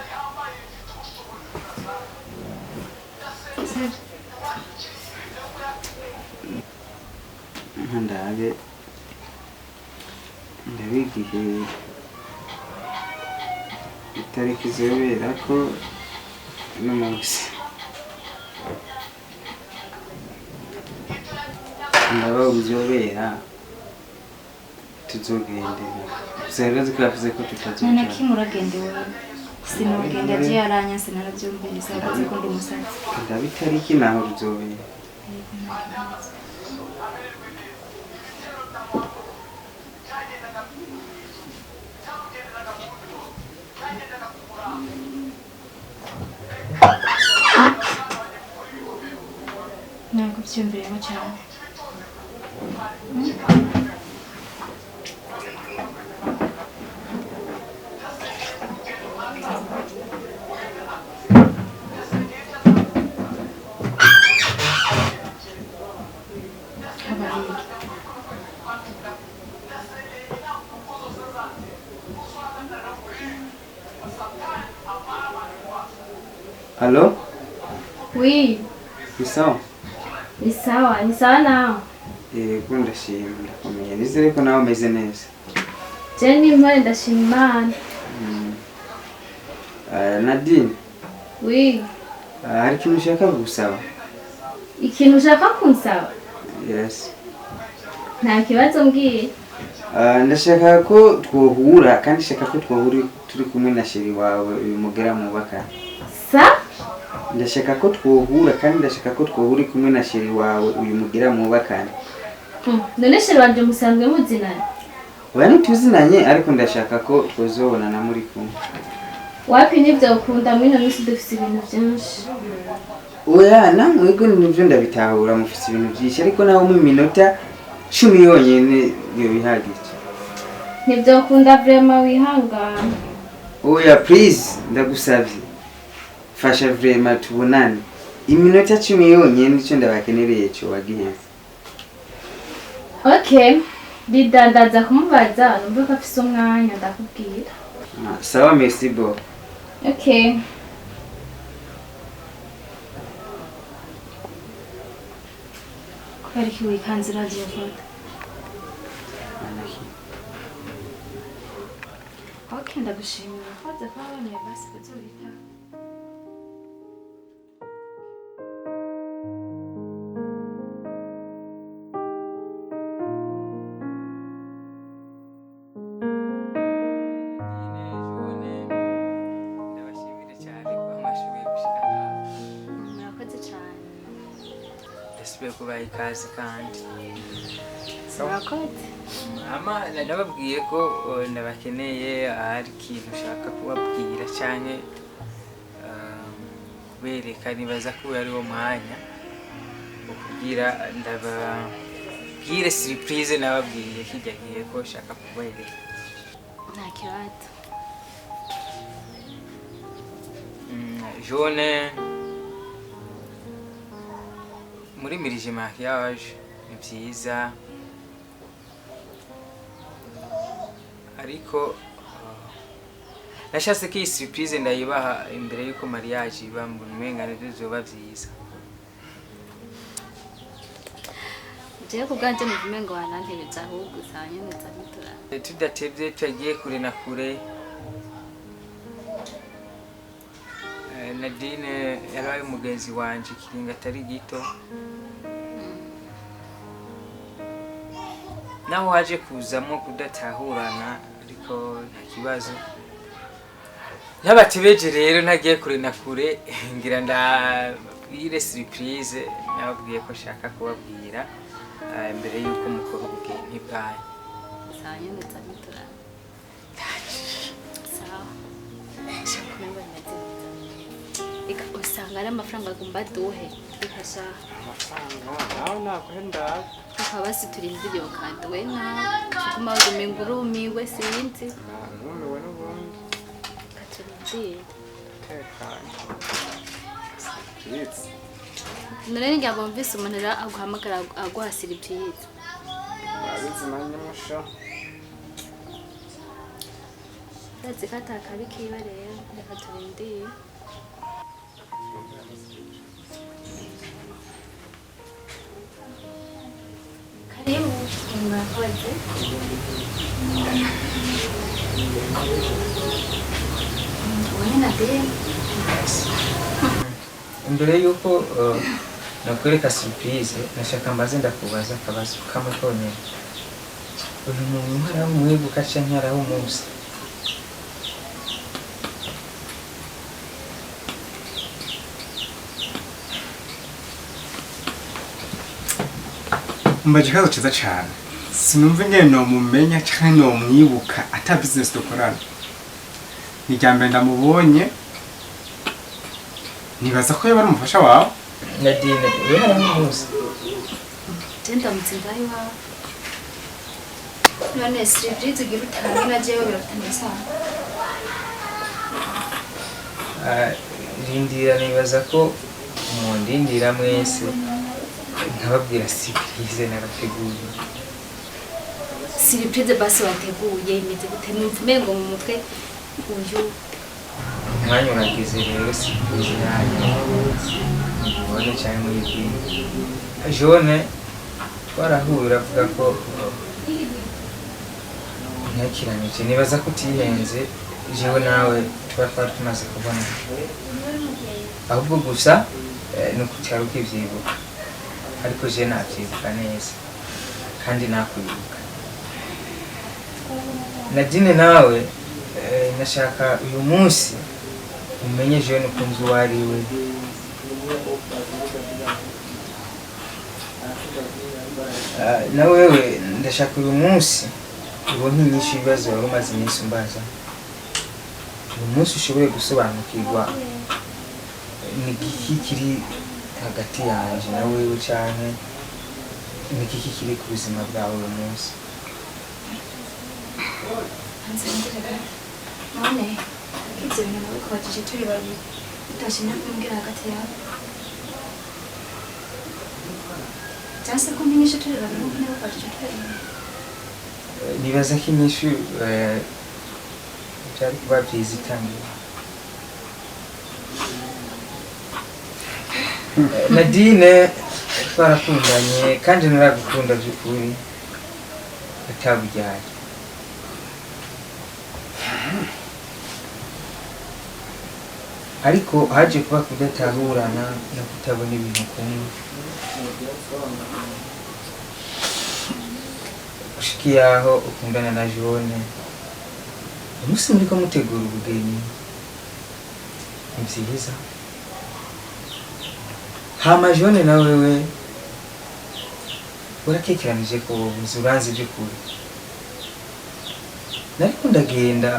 G: ndabigihe itariki zibera ko n'umunsi ndaba uzobera tuzogendera usangaze ko yavuze ko tutazojana
D: none kimuragende wewe sinogenda je yaranya sinarabyumvise yavuze ko ndi umusazi
G: ndabitariki naho uzobera
D: ntabwo byumviremo cyane
G: Allô?
B: Oui,
G: Ni sawa?
B: ni sawa nao.
G: Ndashima ndakomeye nizere ko nawe umeze neza.
B: Jenny mpore ndashima Imana.
G: Nadine,
B: Oui,
G: hari ikintu ushaka gusaba?
D: Ikintu ushaka kunsaba?
G: Yes.
D: Nta kibazo mbwiye.
G: Ndashaka ko twohura kandi shaka ko twohura turi kumwe na sheri wawe uyu mugera mu baka.
D: Sa?
G: Ndashaka ko twohura kandi ndashaka ko twohura kumwe na sheri wawe uyu mugera mu baka.
D: None sheri wanje musanzwe muzinanye?
G: Oya ntituzinanye ariko ndashaka ko twozobonana muri kumwe.
D: Wapi nivyo ukunda muri no misi dufise ibintu byinshi.
G: Oya namwego nivyo ndabitahura mufise ibintu byinshi ariko naho mu minota 10 yonyene yo bihagije.
D: Nivyo ukunda vraiment wihangana.
G: Oya please ndagusavye. Fasha vraiment tubonane. Iminota 10 yonyene nico ndabakenereye cyo wagiheze.
D: Okay. Bidandaza kumubaza numva ko afise umwanya ndakubwira.
G: Sawa merci bo.
D: Okay. Kubera ko wikanze radio vuga. Okay, ndagushimira. Koze kwa wone basi kuzobita.
A: Kubaha ikaze kandi
D: Murakoze.
A: mama nababwiye ko ndabakeneye hari ikintu ushaka kubabwira cyane kubereka nibaza ko ari wo mwanya ukubwira ndababwire surprise nababwiye kijya gihe ko ushaka kubereka.
D: Nta kibazo.
A: Jone muri mirije makiyaje ni byiza ariko nashatse ko iyi surprise ndayibaha imbere yuko mariage iba mu mengane bizoba byiza.
D: Je kubganje mu bimengo wanantebeza ahubwo sanye neza bitura.
A: Tudatebye twagiye kure na kure. Nadine yaraye umugenzi wanje kiringa atari gito. Naho haje kuzamo kudatahurana ariko nta kibazo. Yabatebeje rero nagiye kure na kure ngira ndabwire surprise nababwiye ko shaka kubabwira imbere yuko mukora ubugeni bwanyu.
D: Sanye neza bitura. Sawa. Shakumengo neza. Ika usanga ari amafaranga agomba duhe bikasha
A: Naho nakwenda
D: tukabasi turindire iyo kado we na kuma umengo urumiwe sinzi
A: numiwe n'ubundi
D: katurindire
A: tekanye.
D: none njya bumvise umuntu ra aguhamagara aguha surprise
A: Abizimanye musho
D: ndazi katakabi kiba rero reka turindire. Karibu mwakoze.
A: Imbere yuko nakwereka surprise nashaka mbaze ndakubaza akabazo kamwe konyene. Uyu muntu haraho umwibuka canke haraho umuzi?
H: Mbaje kazo ciza cyane. Sinumva ingene no mumenya canke no mwibuka ata business dukorana. Ni jambe ndamubonye. Nibaza ko yaba umufasha wawe.
A: Nadine, wewe haraho umuzi?
D: Tenda mutsinda iwabo. None surprise ugira utange na jewe birafitanye sana.
A: Rindira nibaza ko mundindira mwese nkababwira surprise narateguye.
D: Surprise basi wateguye imeze gute numva umengo mu mutwe uyu
A: Umwanya uragize rero surprise yanyu ubone cyane muri iyi Jone twarahura avuga ko ntakiranije nibaza ko utihenze jewe nawe twari tumaze kubona.
G: ahubwo gusa ni ukutara ukivyibuka ariko je navyibuka neza kandi nakwibuka. Nadine nawe nashaka uyu munsi umenye jewe n'ukunzi uwo ari we. Na wewe ndashaka uyu munsi ubonye inyinshi ibibazo wari umaze iminsi umbaza. Uyu munsi ushobore gusobanukirwa ni iki kiri hagati yanje na wewe canke ni iki kiri ku buzima bwawe uyu munsi.
B: none ibyo bintu nawe kubajije turi babiri utashimye kumbwira hagati yawe cyangwa se kumbinyisha turi babiri nuko niba kubajije turi babiri.
G: Nibaza ko inyishu byari kuba byiza itangiye. Nadine twarakundanye kandi naragukunda by'ukuri atabujyanye. Ariko haje kuba kudatahurana no kutabona ibintu kumwe. Ushikiye aho ukundana na Jone umunsi muriko mutegura ubugeni ni vyiza. Hama Jone na wewe urakekeranije ko uranzi by'ukuri. Nariko ndagenda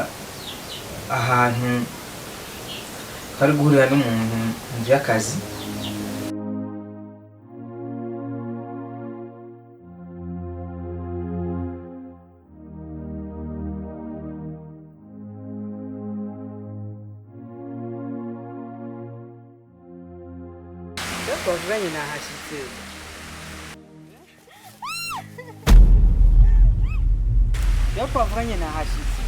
G: ahantu hari guhurira n'umuntu mu by'akazi.
A: twavuganye nahashitse. Twavuganye nahashitse.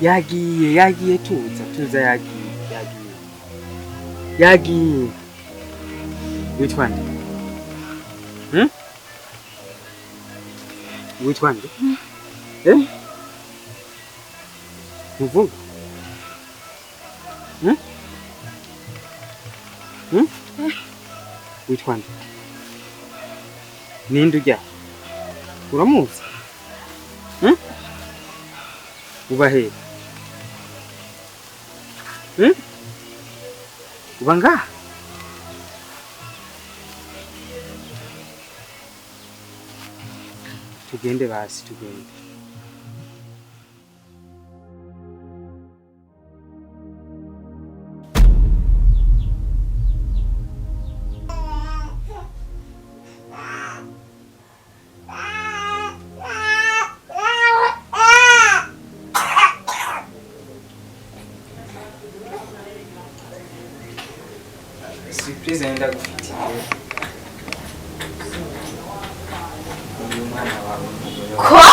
A: Yagiye tuza yagiye witwa nde? Witwa nde? Umukobwa? Witwa nde? Ninde ujya? Uramuzi? Uba he? Uba ngaha? Tugende basi, tugende. Surprise yenda gufitiye uyu mwana wawe.